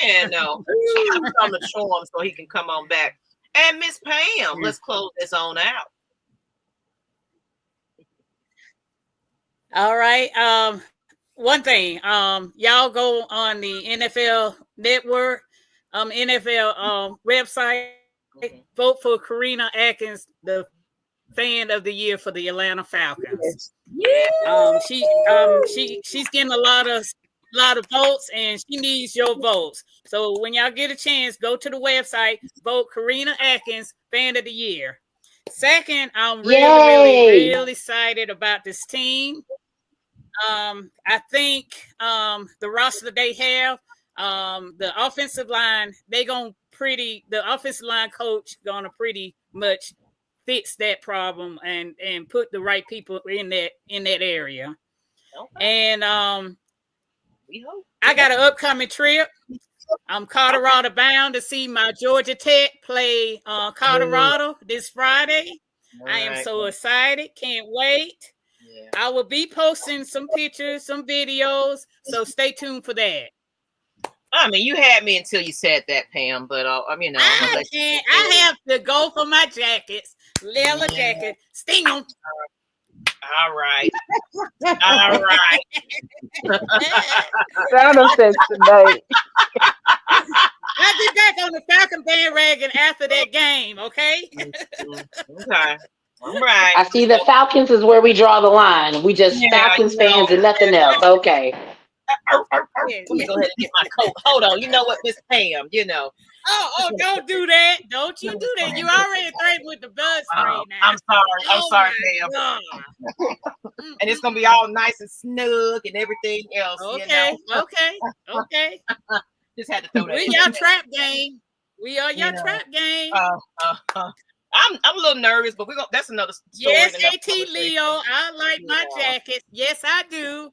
Yeah, no, she got to come to show him so he can come on back. And Miss Pam, let's close this on out. All right. One thing, y'all go on the NFL Network, NFL website, vote for Karina Atkins, the fan of the year for the Atlanta Falcons. She's getting a lot of votes, and she needs your votes. So when y'all get a chance, go to the website, vote Karina Atkins, fan of the year. Second, I'm really excited about this team. I think the roster they have, the offensive line, the offensive line coach gonna pretty much fix that problem and put the right people in that area. Okay. And I got an upcoming trip. I'm Colorado bound to see my Georgia Tech play Colorado this Friday. I am so excited. Can't wait. Yeah. I will be posting some pictures, some videos, so stay tuned for that. I mean, you had me until you said that, Pam, but I have to go for my jackets, leather jacket, sting them. All right. All right. Sound effects tonight. I'll be back on the Falcon bandwagon after that game, okay? Okay. All right. I see the Falcons is where we draw the line. We just Falcons fans and nothing else. Okay. Let me go ahead and get my coat. Hold on. You know what, Miss Pam, Oh, don't do that. Don't you do that. You already threatened with the buzz spray now. I'm sorry, Pam. And it's going to be all nice and snug and everything else. Okay. Just had to throw that. We y'all trap game. We are your trap game. I'm a little nervous, but that's another story. Yes, AT Leo. I like my jackets. Yes, I do.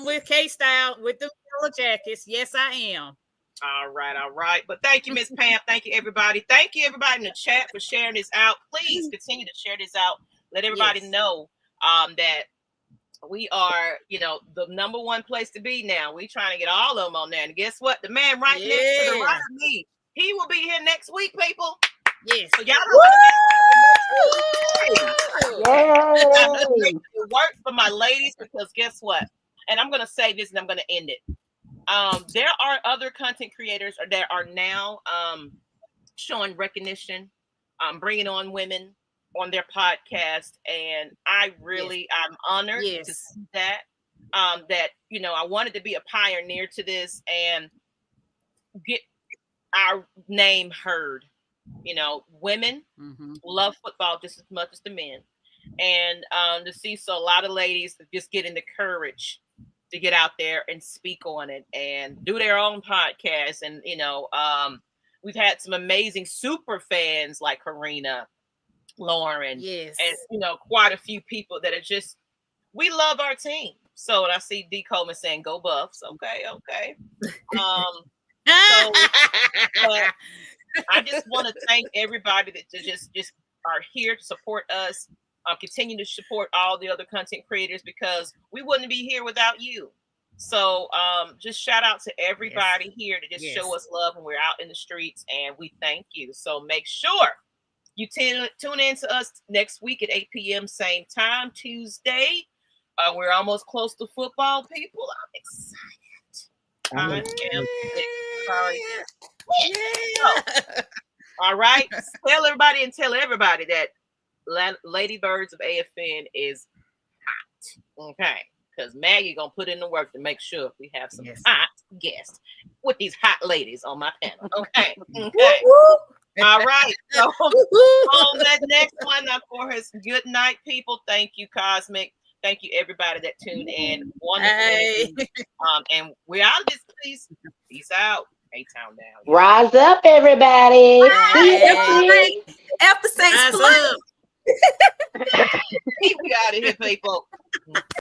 With K-Style, with the yellow jackets. Yes, I am. All right. But thank you, Miss Pam. Thank you, everybody. Thank you, everybody in the chat for sharing this out. Please continue to share this out. Let everybody know that we are, the number one place to be now. We trying to get all of them on there. And guess what? The man right next to the right of me, he will be here next week, people. Yes. So y'all make it work for my ladies, because guess what? And I'm going to say this and I'm going to end it. There are other content creators that are now showing recognition, bringing on women on their podcast, and I'm honored to see that. That I wanted to be a pioneer to this and get our name heard. Women love football just as much as the men, and to see a lot of ladies just getting the courage to get out there and speak on it and do their own podcast. And we've had some amazing super fans like Karina, Lauren, and quite a few people that are just, we love our team. So, and I see D Coleman saying go Buffs. Okay. So but I just want to thank everybody that just are here to support us. Continue to support all the other content creators, because we wouldn't be here without you. So just shout out to everybody here to just show us love when we're out in the streets, and we thank you. So make sure you tune in to us next week at 8 p.m. same time, Tuesday. We're almost close to football, people. I'm excited. All right. Tell everybody that Lady Birds of AFN is hot. Okay. Because Maggie gonna put in the work to make sure we have some hot guests with these hot ladies on my panel. Okay. All right. So on that next one, of course, good night, people. Thank you, Cosmic. Thank you, everybody that tuned in. Wonderful. And we're out of this, please. Peace out. A-Town down. Rise up, everybody. After Saints, we out of here, people.